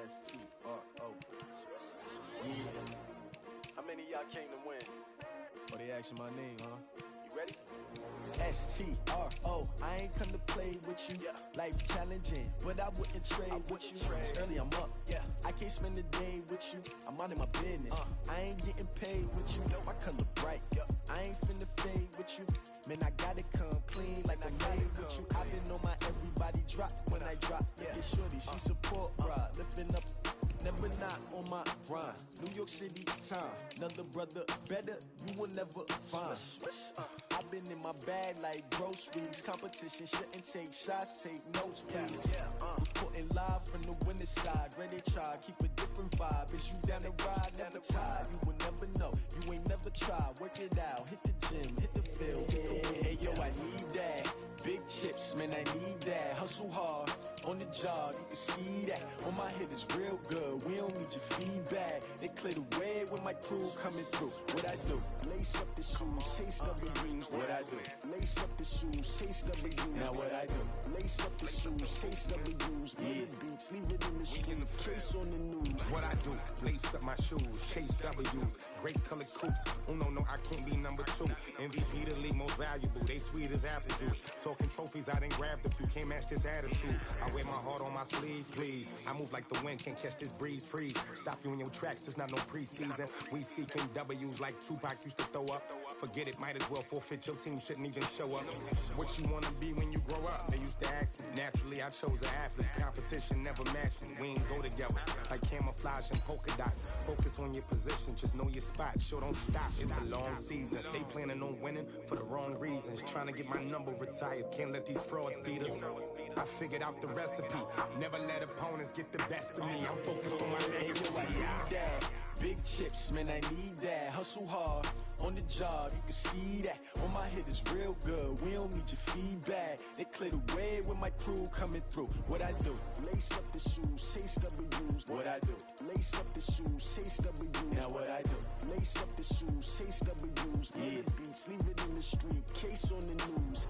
S-T-R-O. Yeah. How many of y'all came to win? Oh, they asking my name, huh? You ready? S-T-R-O. I ain't come to play with you. Yeah. Life challenging, but I wouldn't trade with you. It's early, I'm up. Yeah. I can't spend the day with you. I'm out of my business. I ain't getting paid with you. My color bright. Yeah. I ain't finna fade with you. Man, I gotta come clean like I'm made with you. I've been on my everybody drop when I drop. Yeah. This shorty, she support ride. Lifting up. Never not on my grind. New York City time. Another brother better, you will never find. I've been in my bag like groceries. Competition shouldn't take shots, take notes, please. Reporting live from the winning side. Ready to try, keep a different vibe. Is you down the ride, never tired. You will never know, you ain't never tried. Work it out, hit the gym, hit the field. Hey yo, I need that. Big chips, man, I need that. Hustle hard, on the job, you can see that. On my head is real good. We don't need your feedback. They clear the way when my crew coming through. What I do? Lace up the shoes, chase W's. What I do? Lace up the shoes, chase W's. Now what I do? Lace up the shoes, chase W's. Yeah. Beats, leave it in the street. Case on the news. What I do? Lace up my shoes, chase W's. Great colored coops. Oh no, I can't be number 2. MVP the league most valuable. They sweet as apple juice. Talking trophies, I done grabbed a few. Can't match this attitude. I wear my heart on my sleeve, please. I move like the wind, can't catch this breeze, freeze. Stop you in your tracks, there's not no preseason. We seeking W's like Tupac used to throw up. Forget it, might as well forfeit. Your team shouldn't even show up. What you wanna be when you grow up? They used to ask me. Naturally, I chose an athlete. Competition never matched me. We ain't go together like camouflage and polka dots. Focus on your position, just know your spot. Sure, don't stop. It's a long season. They planning on winning for the wrong reasons. Trying to get my number retired. Can't let these frauds beat us. I figured out the recipe. Never let opponents get the best of me. I'm focused on my legacy. Big chips, man, I need that. Hustle hard, on the job, you can see that. On my head is real good, we don't need your feedback. They clear the way when my crew coming through. What I do? Lace up the shoes, chase W's. What I do? Lace up the shoes, chase W's. Now what I do? Lace up the shoes, chase W's. Yeah. Beats, leave it in the street, case on the news.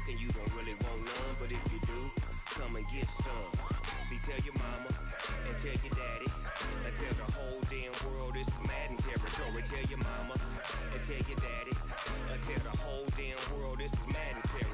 And you don't really want none, but if you do, come and get some. See, tell your mama and tell your daddy and tell the whole damn world this is Madden territory. Tell your mama and tell your daddy and tell the whole damn world this is Madden territory.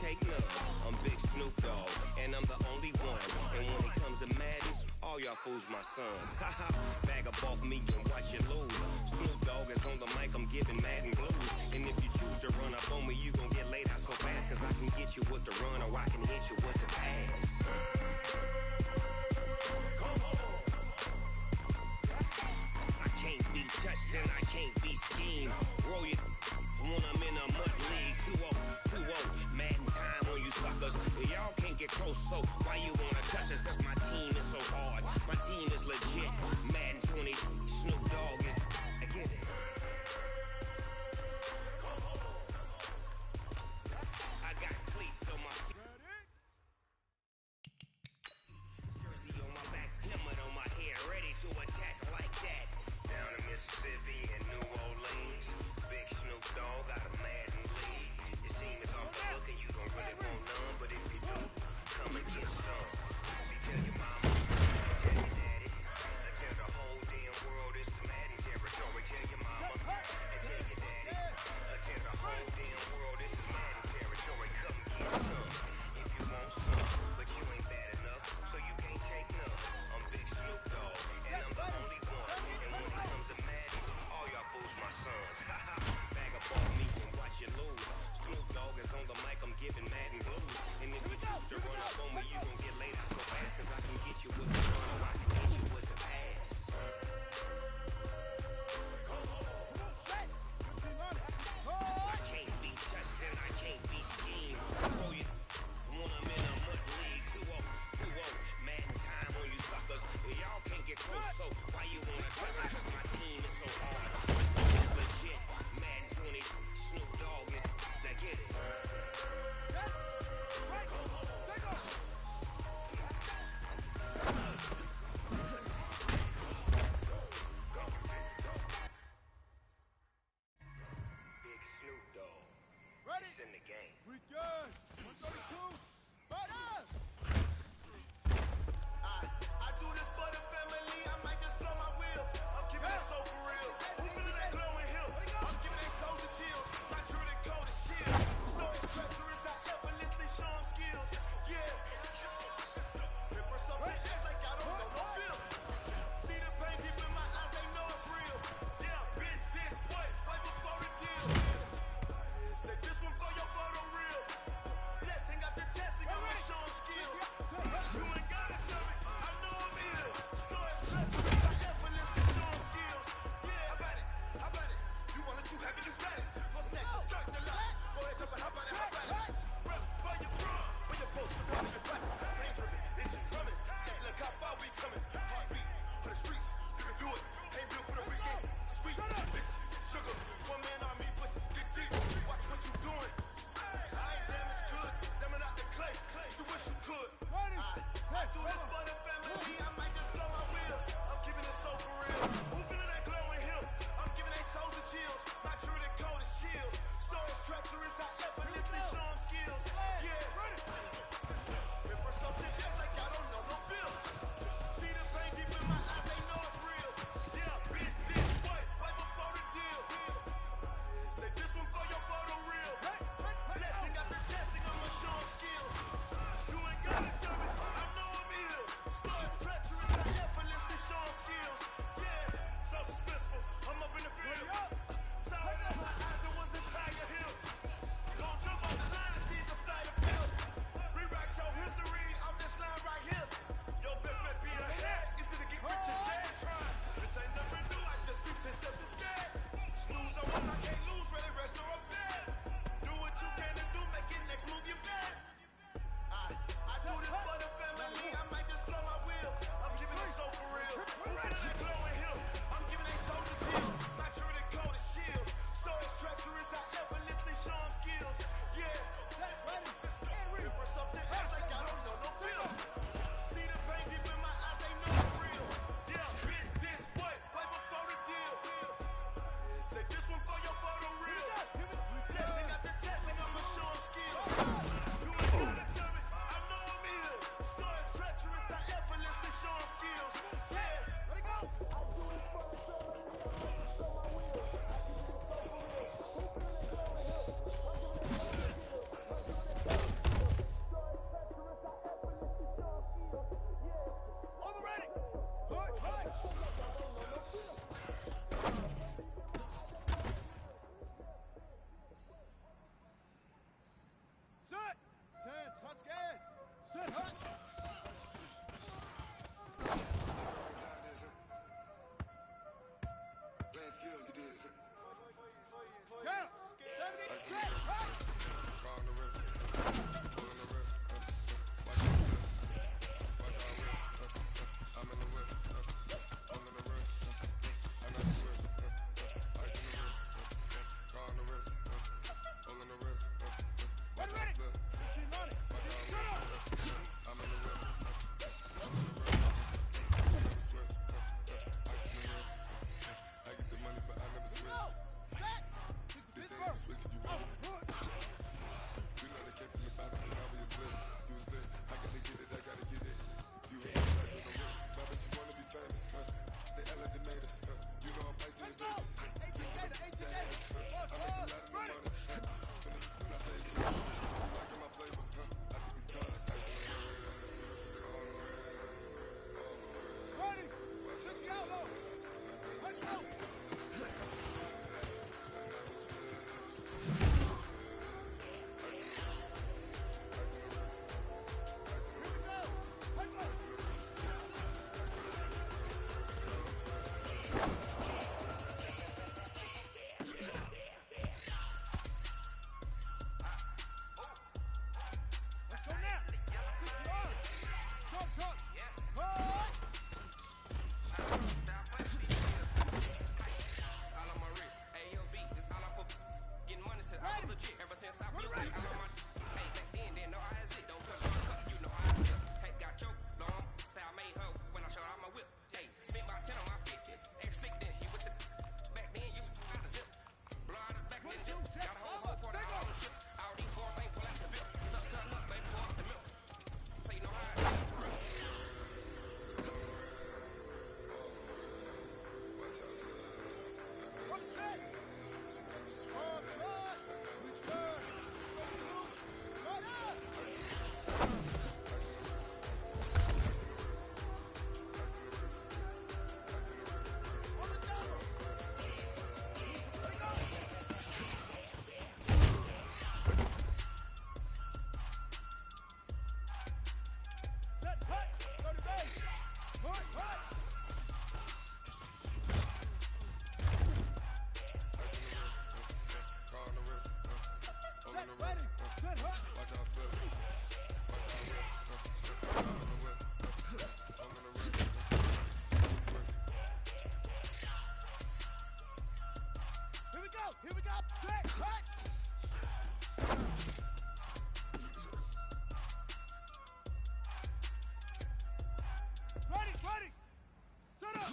take none. I'm Big Snoop Dogg, and I'm the only one. And when it comes to Madden, all y'all fools my sons. Haha, bag up off me and watch you lose. Snoop Dogg is on the mic, I'm giving Madden blues. And if you choose to run up on me, you gon' get laid out so fast. Cause I can get you with the run or I can hit you with the pass. I can't be touched and I can't be schemed. Roll it when I'm in a mud league. 2-0, Madden time on you suckers. Y'all can't get close, so why you wanna touch us? Cause my team is so hard. My team is legit. Madden 20, Snoop Dogg is. I get it. I got cleats on my feet. Jersey on my back, helmet on my head, ready to attack like that. Down in Mississippi and New Orleans, Big Snoop Dogg got a Madden lead. Your team is off the hook and you don't really want none, but if you do, come and get some. See, tell your mama, tell your daddy, tell the whole damn world it's Madden territory. Tell your mama and tell your daddy, tell the whole damn world it's Madden territory. Come get some if you want some, but you ain't bad enough, so you can't take none. I'm Big Snoop Dogg, and I'm the only one. And when it comes to Madden, all y'all fools my sons. Bag up off me and watch you lose. Snoop Dogg is on the mic, I'm giving Madden blues. And if you choose to run up on me, you gon' get laid out so fast. Cause I can get you with the run or I can get you with the pass. I can't be touched and I can't be schemed. Roll it when I'm in a mud league. 2-0, Madden time on you suckers. Y'all can't get close, so why you wanna touch us? Cause my team is so hard. My team is legit. Madden 20, Snoop Dogg is. Now get it. Big Snoop Dogg. Ready? It's in the game. We good. 132. Ready? I do this for the family. I might just blow my wheel. I'm keeping it so for real. Who feeling that glowing hill? I'm giving they souls the chills. My true the cold is chill. Stories treacherous. I effortlessly show them skills. Yeah. Ripper stuff their ass like I don't know no bill. See the pain deep in my eyes, they know it's real. Yeah, been this way, right before the deal. Say this one for your photo real. Blessing after testing, I'ma show them skills. You ain't gotta tell me, I know I'm ill. Stories treacherous, I effortlessly show them skills. Yeah, how about it? How about it? You want it, you have it, you got it. What's next? Just start the line. Go ahead, jump it, how about it? How about it? Rep for your bro, for your post, for your projects. Pain driven, engine coming. Look how far we coming. Heartbeat on the streets, you can do it. Ain't built for the weekend. Sweet, this sugar. One man army, but dig deep. Watch what you doing. I ain't damaged goods, damn it out the clay. You wish you could. I do this for the family. I might just blow my wheel. I'm keeping it so for real. Who feeling that glowing hill? I'm giving they souls the chills. My true the cold is chill. Stories treacherous. I effortlessly show them skills. Yeah. Ripper stuff their ass like I don't know no bill. See the pain deep in my eyes, they know it's real. Yeah, been this way, right before the deal. Say this one for your photo real. Blessing after testing, I'ma show them skills. You ain't gotta tell me, I know I'm ill. Stories treacherous, I effortlessly show them skills. Yeah, so suspenseful, I'm up in the field. Saw it in my eyes, it was the Tiger Hill. Don't jump on the line and see the fly the field. Rewrite your history off this line right here. Your best bet be ahead. Easy to get rich and dead trying. This ain't nothing new, I just be 10 steps instead. Snooze on one, I can't lose, ready, rest or I'm dead. Do what you can to do, make it next move your best. I do this for the family, I might just blow my wheel. I'm giving it so for real. Who feeling that glowing hill? I'm giving they soul the chills. My true the cold is chill. Stories treacherous, I effortlessly show them skills. Yeah. Ripper stuff their ass like I don't know no bill. See the pain deep in my eyes, they know it's real. Yeah, been this way, right before the deal. Say this one for your photo real. Blessing after testing, I'ma show them skills. You ain't gotta tell me, I know I'm ill. Stories treacherous, I effortlessly show them skills. Yeah, let it go. Ready! Set up!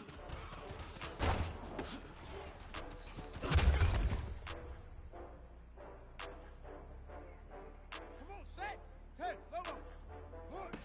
Come on, set! Hey, Logo! Push!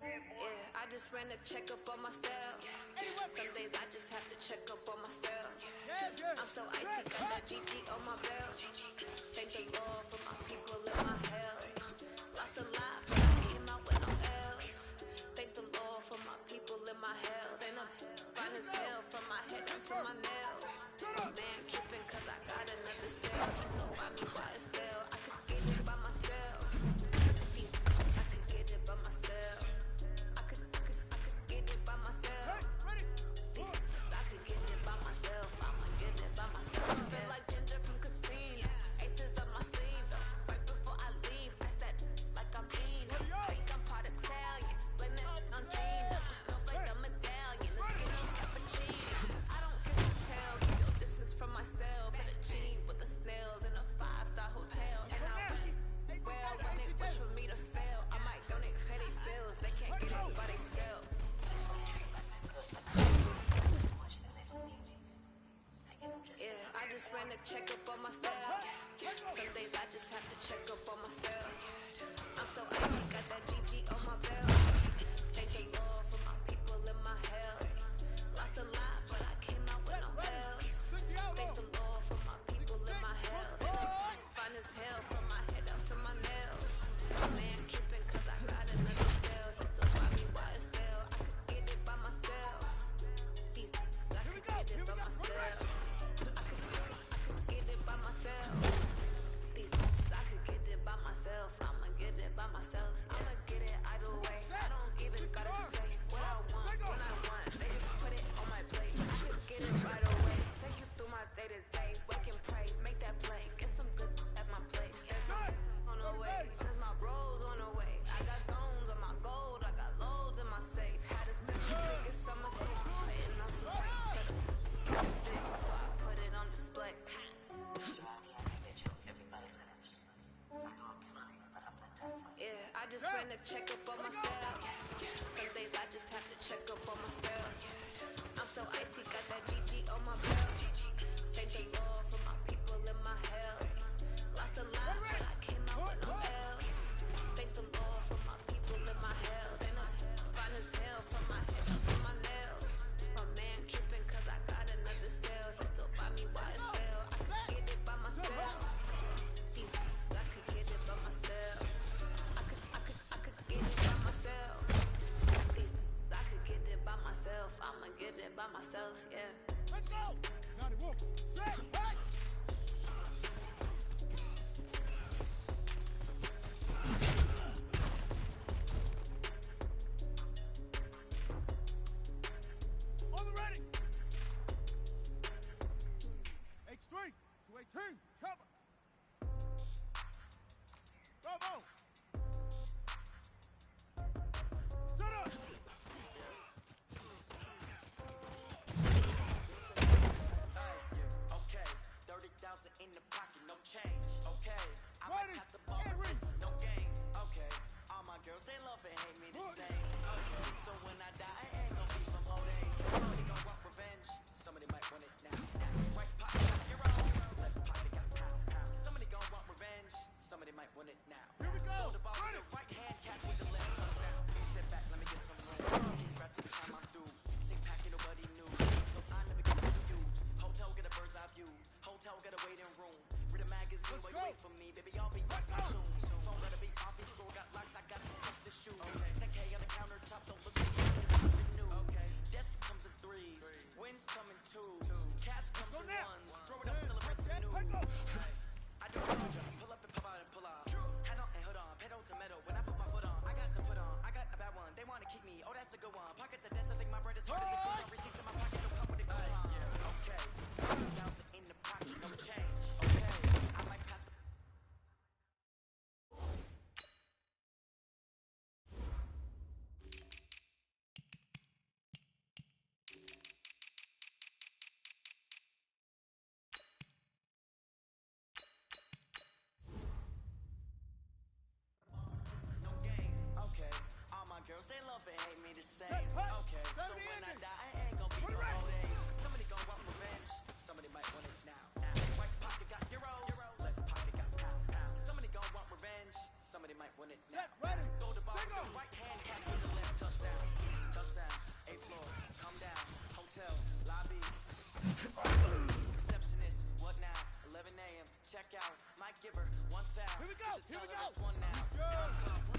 Yeah, I just ran a checkup on myself. Some days I just have to check up on myself. I'm so icy, got that GG on my belt. Thank the Lord for my people in my health. Lost a lot, but I came out with no L's. Thank the Lord for my people in my health. And I'm fine as hell from my head and from my nails. Man tripping cause I got another cell. Just to buy me YSL. I could get it by myself. I could get it by myself. I could get it by myself. I could get it by myself. I'ma get it by myself. Feel like Ginger from Casino. Aces up my sleeve though. Right before I leave. run a checkup on myself. Some days I just have to check up on myself. I'm so icy, got that GG on my belt. Thank the Lord for my people in my health. Lost a lot, but I came out with no L's. Thank the Lord for my people in my health. And I'm fine as hell from my head to my nails. My man tripping cause I got another cell. He still buy me YSL. I could get it by myself. I could get it by myself. I could get it by myself. I could get it by myself. I'ma get it by myself, yeah. Let's go! 91. Set, right! On the ready! H3 to 18. Chopper. Bravo! Set up! Okay, 30,000 in the pocket, no change. Okay, I might Ready. pass the ball, but this is no game. Okay, all my girls, they love and hate me the same. Okay, so when I die, I ain't gon' be from old age. Somebody gon' want revenge, somebody might want it now. Right pocket got your own, left pocket got pound, pound. Somebody gon' want revenge, somebody might want it now. Here we go. Throw the ball with the right hand, catch with the left touchdown. Step back, let me get some room. Right to the time I'm through. Six pack and nobody knew, so I never get confused. Hotel get a bird's eye view. Hotel got a waiting room. Read a magazine, Let's wait, go. wait for me, baby. I'll be back soon. Phone gotta be off. Each store got locks. I got some custom shoes. Okay. 10K on the countertop. Don't look at me. It's something new. Okay. Death comes in threes. Wins come in twos. Cash comes in ones. Throw it up, celebrate some news. I do a good job. Pull up and pop out and pull off. Head on and hood on. Pedal to metal. When I put my foot on, I got to put on. I got a bad one. They wanna keep me. Oh, that's a good one. Pockets are dense. I think my bread is hard as a coupon. Receipts in my pocket. Don't come with a coupon. Okay. 30,000 in the pocket. No change. Okay. I might pass the no game. Okay. All my girls, they love and hate me the same. Okay. So when I die, I ain't gon' be from old age. Somebody gon' want revenge. Somebody might want it now. Right pocket got euros. Left pocket got pound, pound. Somebody gon' want revenge. Somebody might want it now. Set, ready. Throw the ball with the right hand, catch with the left touchdown. Touchdown. 8th floor. Come down. Hotel. Lobby. Receptionist. What now? 11 a.m. Check out. Might give her one foul. Here we go. Just Here we tell her go. it's one now. Good.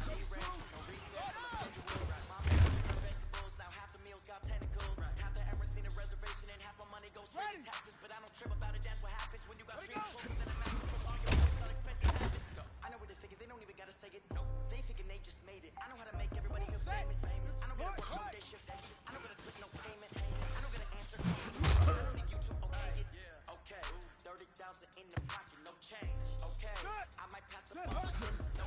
G-Rest. No recess. I'm a schedule. My man vegetables. Now half the meals got tentacles. Half the Emirates seen a reservation and half my money goes straight to taxes. But I don't trip about it. That's what happens when you got dreams closer than a master. Plus all your bills got expensive habits. I know what they're thinking. They don't even gotta say it. Nope. They thinking they just made it. I know how to make everybody feel famous. I know gotta work no day shift. I know gotta split no payment. I know gotta answer calls. I don't need you to okay it. Okay. 30,000 in the pocket. No change. Okay. I might pass the ball. No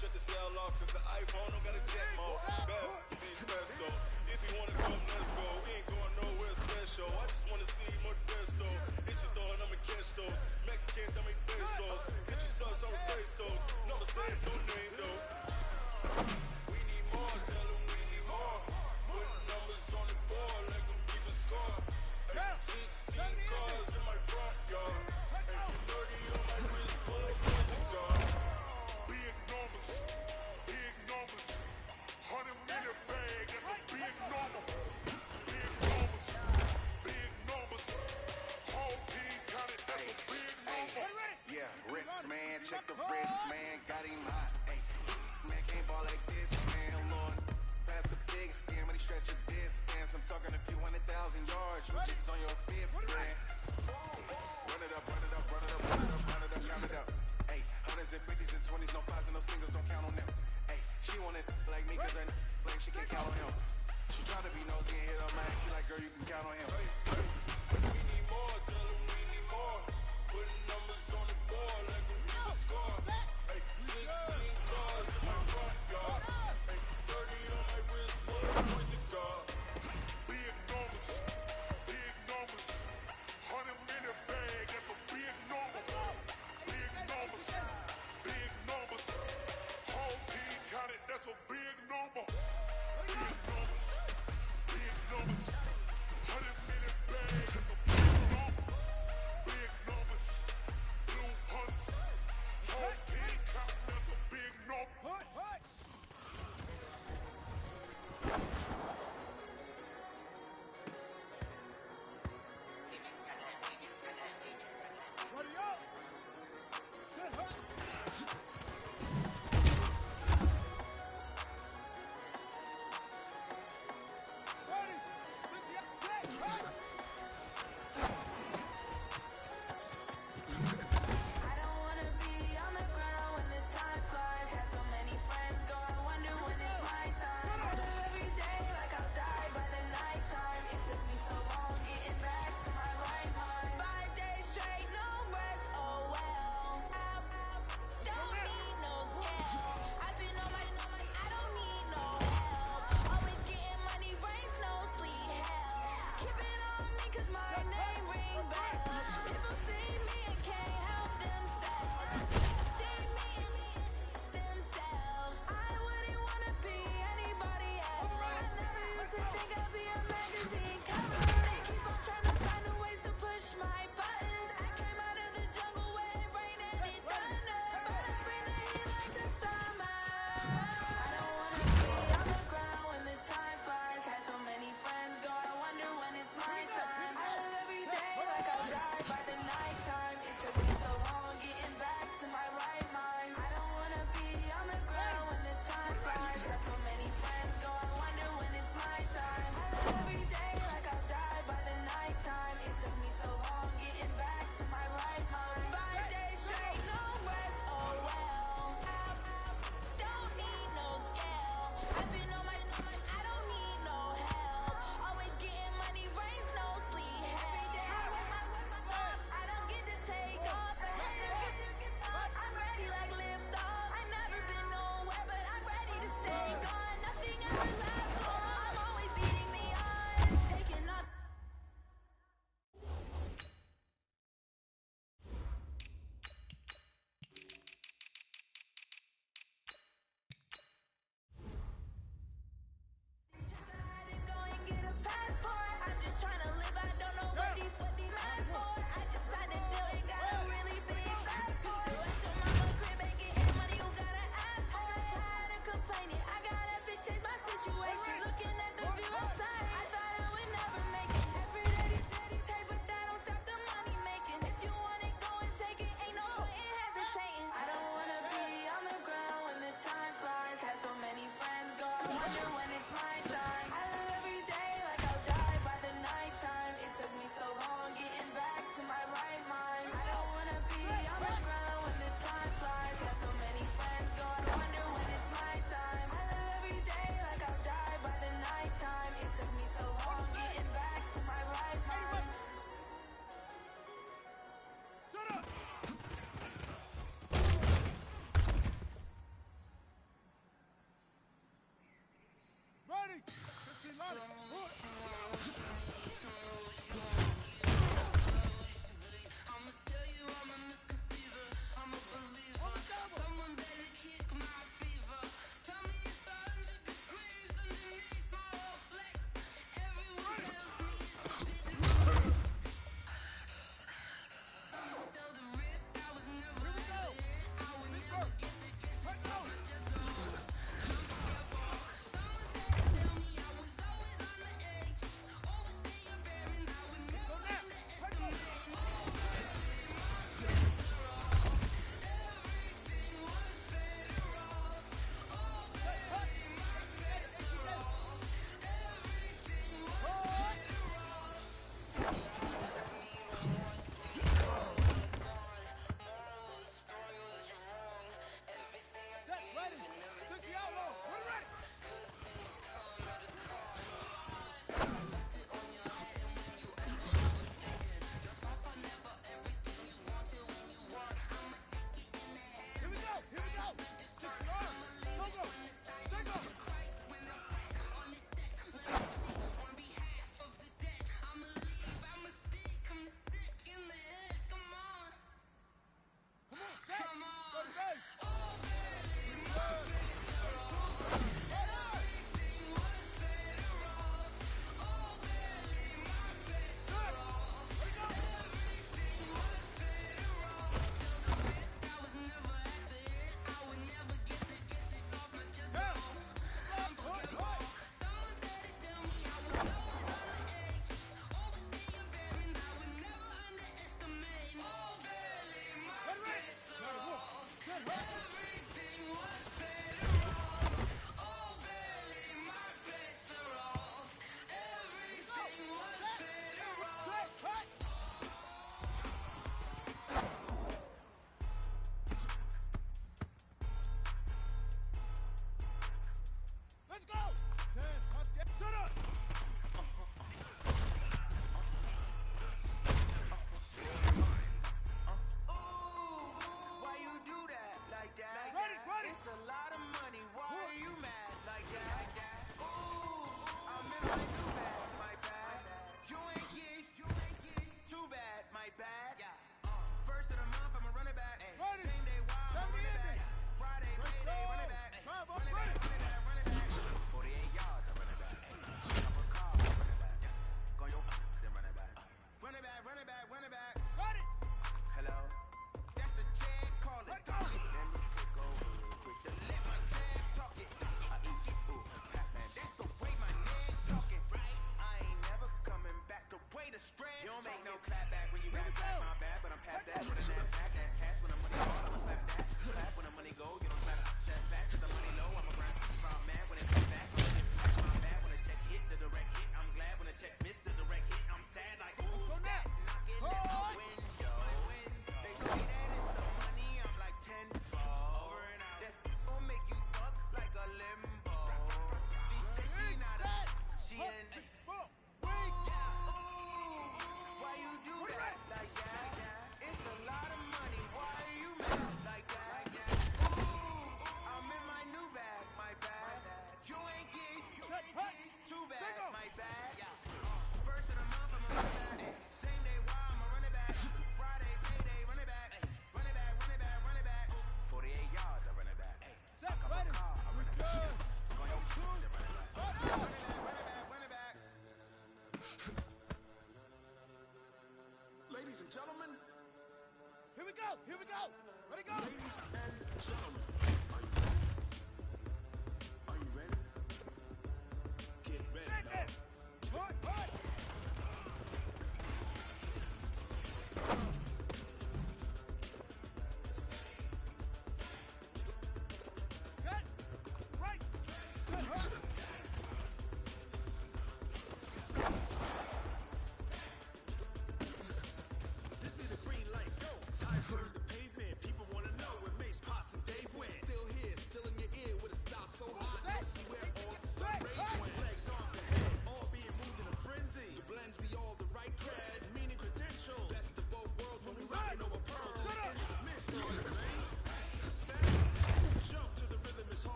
shut the cell off cause the iPhone don't got a jet mode. Bad bitch best though. If you wanna come, let's go. We ain't going nowhere special. I just wanna see more desto. Hit your throw and I'ma catch those. Mexican, dame pesos. Hit your sauce, I'll replace those. Never say no name though. We need more, tell them we need more. Putting numbers on the board, like them keep a score. 16 cars in my front yard. 30 on my wrist, full of guard. Big numbers, 100 million bag, that's a big number. Big numbers, whole team counted, that's a big number. Yeah, wrist man, check the wrist man, got him hot. Ay, man can't ball like this, man. Lord, pass the big skin when he stretch a distance. I'm talking a few 100,000 yards, you just on your fifth grand. Run it up, run it up, run it up, run it up, run it up, count it up. Ay, hundreds and fifties and 20s, no fives and no singles, don't count on them. Ay, she want it like me cause I like she can't count on him. She try to be nosy and hit her man, she like girl you can count on him. We need more, tell them we need more. Putting numbers on the board like them keep a score. 16 cars in my front yard. 30 on my wrist, full of pointed guard. Big numbers, 100 million bag, that's a big number. Big numbers, whole team counted, that's a big number. Big numbers, 100 million bag, that's a big number.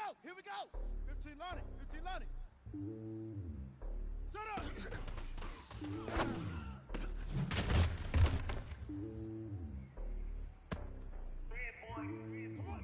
Here we go. 15 Lonnie. 15 Lonnie. Shut up.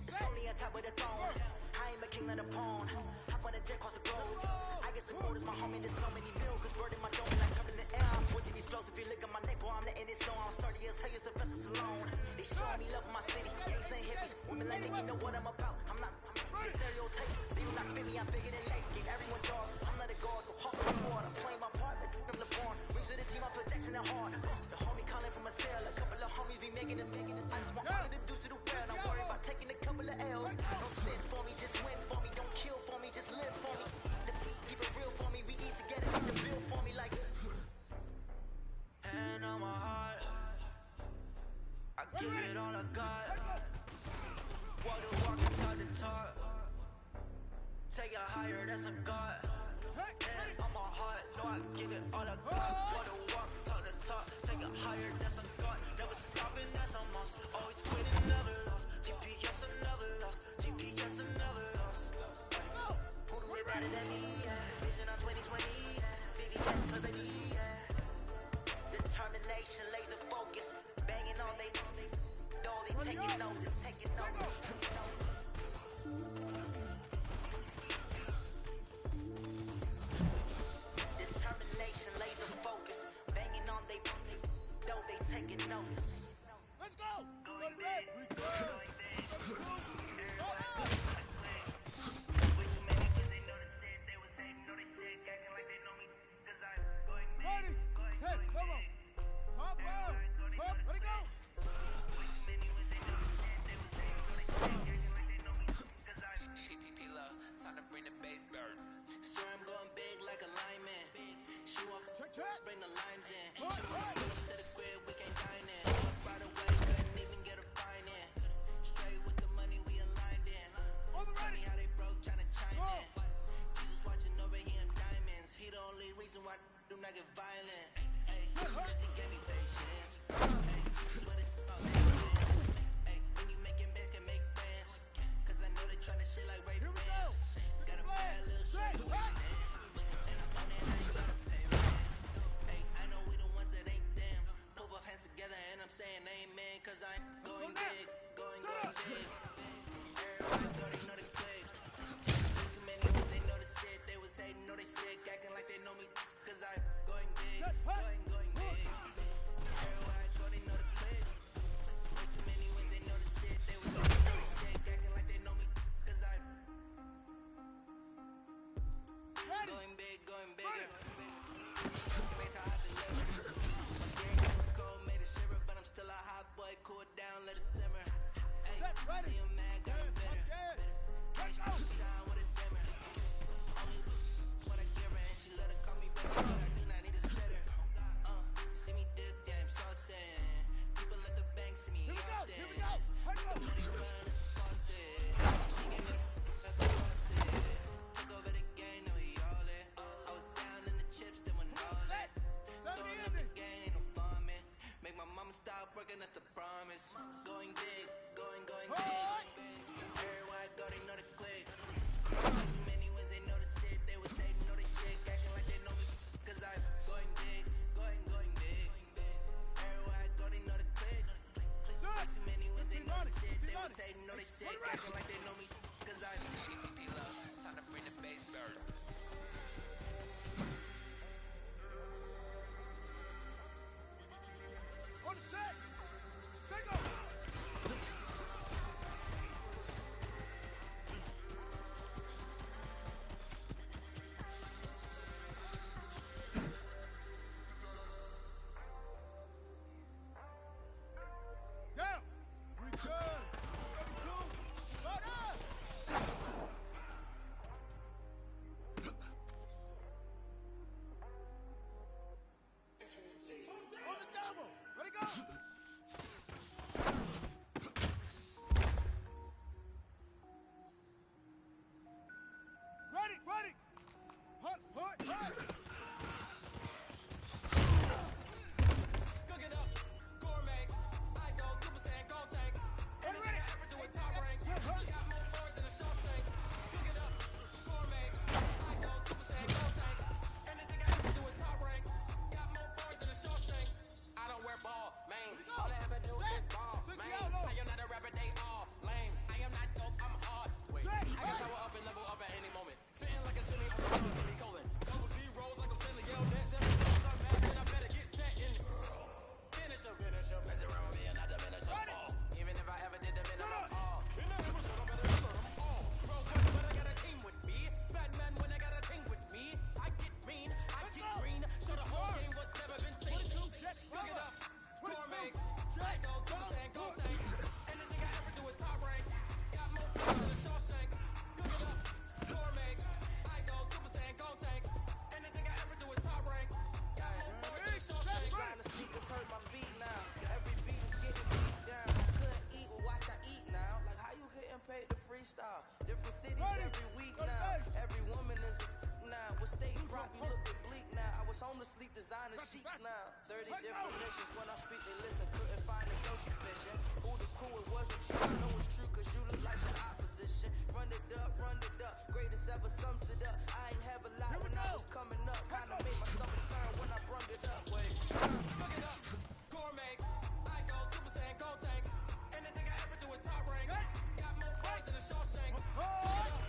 It's only on top of the throne. I ain't the king of the pawn. Hop on a jet across the globe. I get some orders, my homie. There's so many mil, cause bird in my dome and I jump in the air. I'm switching explosive. You look at my neck, boy, I'm letting it snow. I'm sturdy as hell, it's a vessel Salone. They showing me love for my city. Ain't saying hippies. Women like you know what I'm about. I'm not the stereotypes. They do not fit me. I'm bigger than life. Give everyone jobs. I'm not a god. Go hawk on the sport. I'm playing my part. Like I'm LeBron. Rings to the team. I'm projecting it hard. The homie calling from a cell. A couple of homies be making it. I just want all of the deuce to the world. Don't worry about taking a couple of L's. Don't sit for me, just win for me. Don't kill for me, just live for me. Keep it real for me. We eat together. Make the bill for me like. Hand on my heart. I give it all I got. Walk the walk and talk the talk. Take it higher, that's a God. Hand on my heart. No, I give it all I got. Walk the walk, talk the talk. Take it higher, that's a God. Never stopping, that's a must. Always winning, never lost. GPS another loss. GPS another loss. Who do it better than me? Vision on 2020. VVS for baby. Determination, laser focus. Banging on they taking notice, taking notice. Determination, laser focus. Banging on they taking notice. Let's go. Go to bed. We go. Ready? Hey, come on. Top down. Top. Let it go. Time to bring the bass bird. Sir, I'm going big like a lineman. She want bring the lines in. She want pull up to the crib, we can't dine in. Up right away, couldn't even get a fine in. Straight with the money we aligned in. Tell me how they broke, tryna chime in. Jesus watching over here in diamonds. He the only reason why I do not get violent. Hey, cause he gave me patience. Hey, swear to hey, when you making bands, can make friends. Cause I know they tryna shit like rape bands. Got a bad little shorty waiting. And I'm on it, I ain't gotta pay rent. Hey, I know we the ones that ain't them. Put both hands together and I'm saying amen. Cause I'm going big, going big. Everybody go, they know the click. Too many ones, they know the shit. They was hating, know they sick, acting like they know me. Cause I'm going big, going big. Everybody go, they know the click. Way too many ones, they know the shit. They was hating, know they sick, acting like they know me. Cause I'm going big, going bigger. Space how I deliver. My game cold, made it shiver, but I'm still a hot boy. Cool down, let it simmer. Hey, see him mad, got him bitter. Hey, still shine with a dimmer. Only what I give her, and she let her call me baby, but I do not need a sitter. See me dip, damn saucing. People at the bank see me often. The money around is a faucet. She gave me the faucet. Took over the game, now we all in. I was down in the chips, then went all in. Throwing up the game, ain't no farming. Make my mama stop working, that's the promise. Going big, going big. Everywhere I go, they know the click. Way too many wins, they know the shit. They was hating, know they sick, acting like they know me. Cause I'm going big, going big. Everywhere I go, they know the click. Way too many wins, they know the shit. They was hating, know they sick, acting like they know me. Cause I'm time to bring the bass bird. On the set. Take off. Down. Return. 32. Right up. definitions. When I speak, they listen. Couldn't find it so sufficient. Who the cool it wasn't true. I know it's true cause you look like the opposition. Run it up, greatest ever sums it up. I ain't have a lot when I was coming up. Kinda made my stomach turn when I brung it up. Wait, cook it up, gourmet. I go Super Saiyan, gold tank. Anything I ever do is top rank. Got more cars than a Shawshank. Cook it up,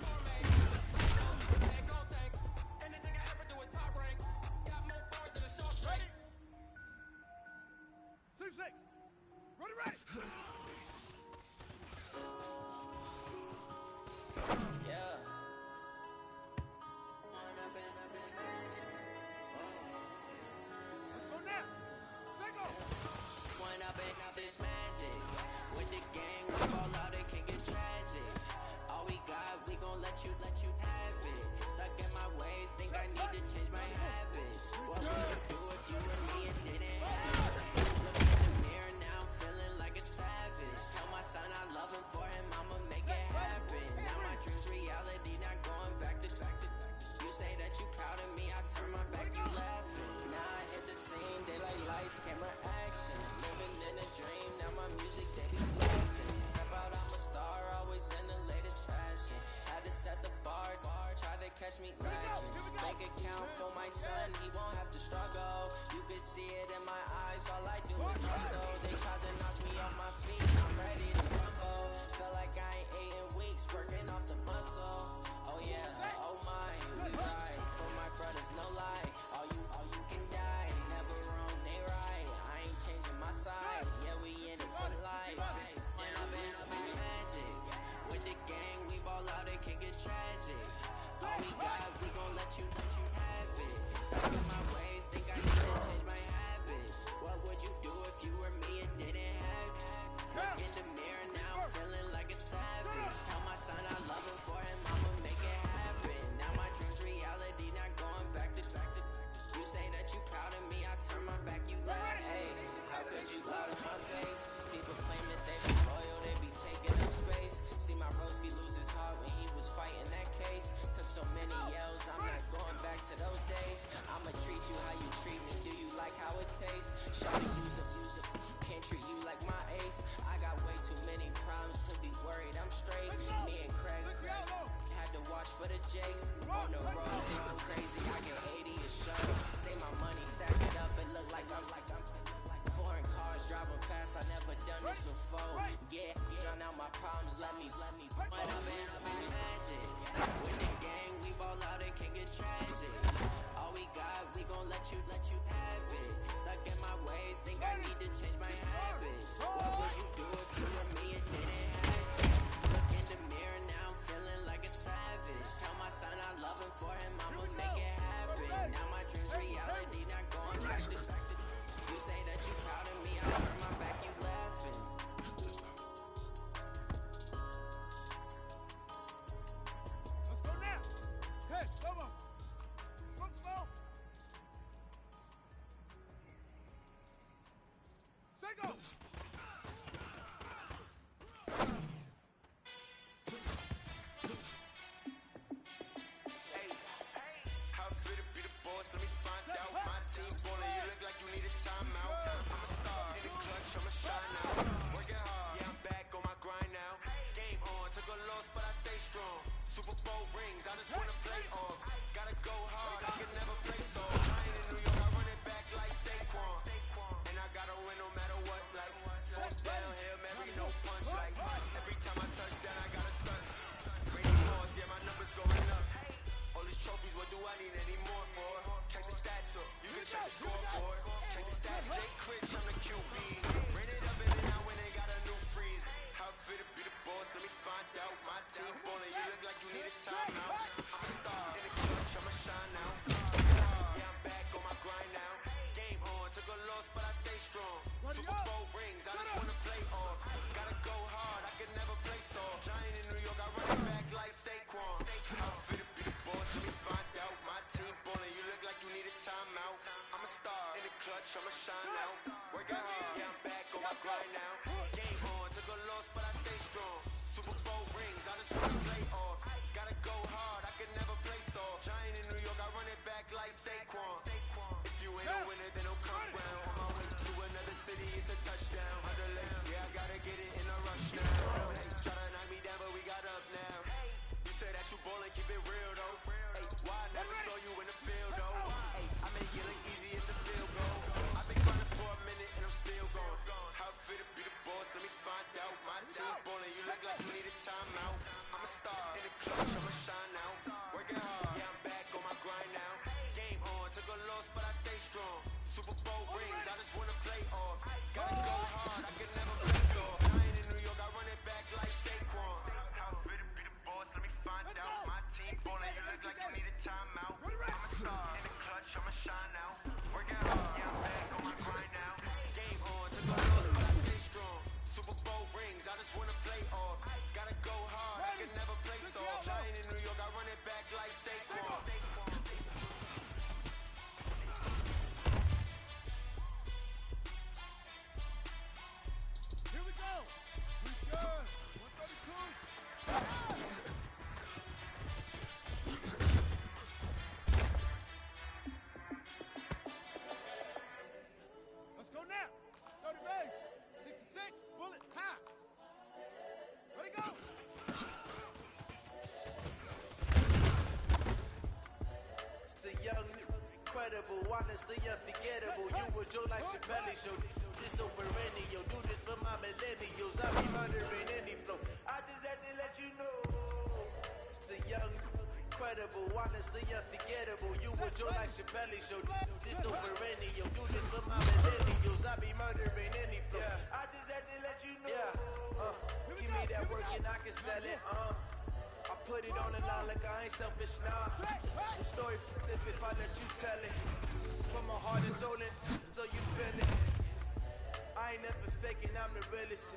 gourmet. I go Super Saiyan, gold tank. Anything I ever do is top rank. Got more cars than a Shawshank. Six. Ready. Yeah. Let's go now. Single. Point up and this magic. With the gang, we fall out, it can get tragic. All we got, we gon' let you have it. Stuck in my ways, think I need to change my habits. What would you do if you were me and didn't have it? Look in the mirror, now I'm feeling like a savage. Tell my son I love him, for him I'ma make it happen. Now my dreams reality, not going back to. You say that you proud of me, I turn my back, you laughing. Now I hit the scene, daylight lights, camera action. Living in a dream, now my music, they be blasting. Step out, I'm a star, always in the latest fashion. Had to set the bar, try to catch me lagging. Make account for my son, he won't have to struggle. You can see it in my eyes, all I do is hustle. They tried to knock me off my feet, I'm ready to rumble. Feel like I ain't ate in weeks, working off the muscle. Oh yeah, oh my, we ride for my brothers, no lie. All you can die, never wrong, they right. I ain't changing my side, yeah we in it for life. And I've been magic. With the gang, we ball out, it can get tragic. All we got, we gon' let you have it. Stuck in my ways, think I need to change my habits. What would you do if you were me and didn't have it? Look in the mirror now, I'm feeling like a savage. Tell my son I love him, for him I'ma make it happen. Now my dreams reality, not going back to. You say that you proud of me, I turn my back, you laugh. Hey, how could you lie to my face? People claim that they be loyal, they be taking up space. See my broski lose his heart when he was fighting that case. Took so many yells, I'm not going back to those days. I'ma treat you how you treat me, do you like how it tastes? Shawty, use it, can't treat you like my ace. I got way too many problems to be worried, I'm straight. Me and Craig had to watch for the Jakes. On the road, they go crazy, I get 80 a show. Say my money, stack it up, it look like I'm foreign cars, driving fast, I never done this before. Yeah, drown out my problems, let me point up and magic. With the gang, we ball out, it can get tragic. All we got, we gon' let you have it. Stuck in my ways, think I need to change my habits. What would you do if you were me and didn't have it? Look in the mirror, now I'm feeling like a savage. Tell my son I love him, for him I'ma make it happen. Now my dreams reality, not going back to. You say that you proud of me, I turn my back, you laughing. Let's go now. Hey, come on. Slow. Single. Hey, how fit to be the boss? Let me find out. My team ballin', you look like you need a timeout. I'm a star in the clutch, I'ma shine now. Working hard, yeah, I'm back on my grind now. Game on, took a loss, but I stay strong. Super Bowl rings, I just wanna play off. Gotta go hard, I can never play soft. I ain't in New York, I run it back like Saquon. And I gotta win no matter what, like fourth down, Hail Mary, no punch. Like every time I touch down, I gotta stunt. Brady Moss, yeah, my numbers going up. All these trophies, what do I need any more for? Check the stats up, you can check the scoreboard. Check the stats, Jake Critch, I'm the QB. Ran it up and then I went and got a new freeze. How fit to be the boss, let me find out. My team ballin', you look like you need a timeout. I'm a star in the clutch, I'ma shine now. Yeah, I'm back on my grind now. Game on, took a loss, but I stay strong. Super Bowl rings, I just wanna play off. Gotta go hard, I can never play soft. Giant in New York, I run it back like Saquon. How fit to be the boss, let me find out. My team ballin', you look like you need a timeout. I'm a star in the clutch, I'ma shine now. Working hard, yeah, I'm back on my grind now. Game on, took a loss, but I stay strong. Super Bowl rings, I just wanna play off. Gotta go hard, I can never play soft. Giant in New York, I run it back like Saquon. If you ain't a winner, then don't come round. city, it's a touchdown. Underlay, yeah, I gotta get it in a rush now. Hey, try to knock me down, but we got up now. You say that you ballin', keep it real though. Hey, why I never saw you in the field though? Hey, I make it look easy, it's a field goal. I've been grinding for a minute and I'm still going. How fit to be the boss? Let me find out. My team ballin', you look like you need a timeout. I'm a star in the clutch, I'ma shine now. Working hard, yeah, I'm back on my grind now. Game on, took a loss, but I stay strong. Super Bowl rings, I just wanna play off. Gotta go hard, I can never play soft. I ain't in New York, I run it back like Saquon. How fit to be the boss? Let me find out. My team ballin', you look like you need a timeout. I'm a star in the clutch, I'ma shine now. Working hard, yeah, I'm back on my grind now. Game on, took a loss, but I stay strong. Super Bowl rings, I just wanna play off. Gotta go hard, I can never play soft. I ain't in New York, I run it back like Saquon. Here we go. We good. 132. Let's go now. 30 base. 66. Bullet. High. Ready, go. It's the young, incredible, honestly unforgettable. You were Joe like Chappelle Show. This so perennial, do this for my millennials. I be murdering any flow. I just had to let you know. It's the young, incredible, honestly unforgettable. You were Joe like Chappelle Show. This so perennial, do this for my millennials. I be murdering any flow. I just had to let you know. Give me that work and I can sell it. I put it on the line like I ain't selfish, nah. The story if I let you tell it. Put my heart and soul in, so you feel it. I ain't never faking, I'm the realest.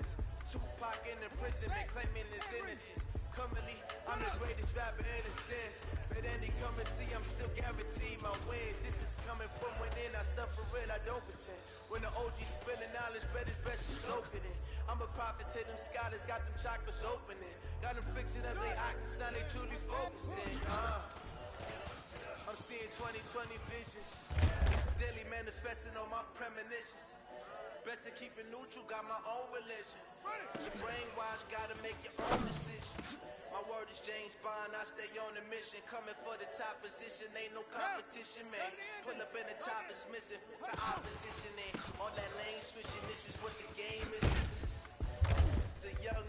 Tupac in the prison, they claiming his innocence. Currently, I'm the greatest rapper in a sense. But any come and see, I'm still guaranteed my wins. This is coming from within, I stuff for real, I don't pretend. When the OG spilling knowledge, bet it's best you soaking it. I'm a prophet to them scholars, got them chakras opening. Got them fixing up their octaves, now they truly focused in. I'm seeing 2020 visions. Daily manifesting on my premonitions. Best to keep it neutral, got my own religion. Your brainwash, gotta make your own decision. My word is James Bond, I stay on a mission. Coming for the top position, ain't no competition, man. Pull up in the top, it's missing. The opposition ain't all that lane switching. This is what the game is. It's the young,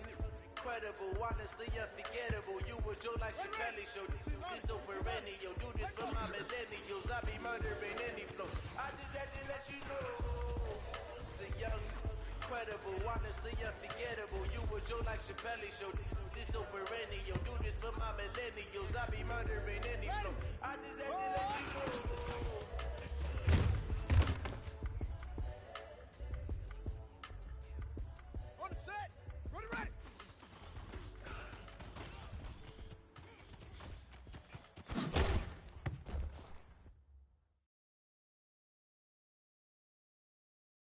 incredible, honestly unforgettable. You were Joe like Chappelle Show. This so perennial, do this for my millennials. I be murdering any flow. I just had to let you know. The young, incredible, honestly unforgettable. You were Joe like Chappelle Show. This so perennial, do this for my millennials. I be murdering any flow. I just had to let you know.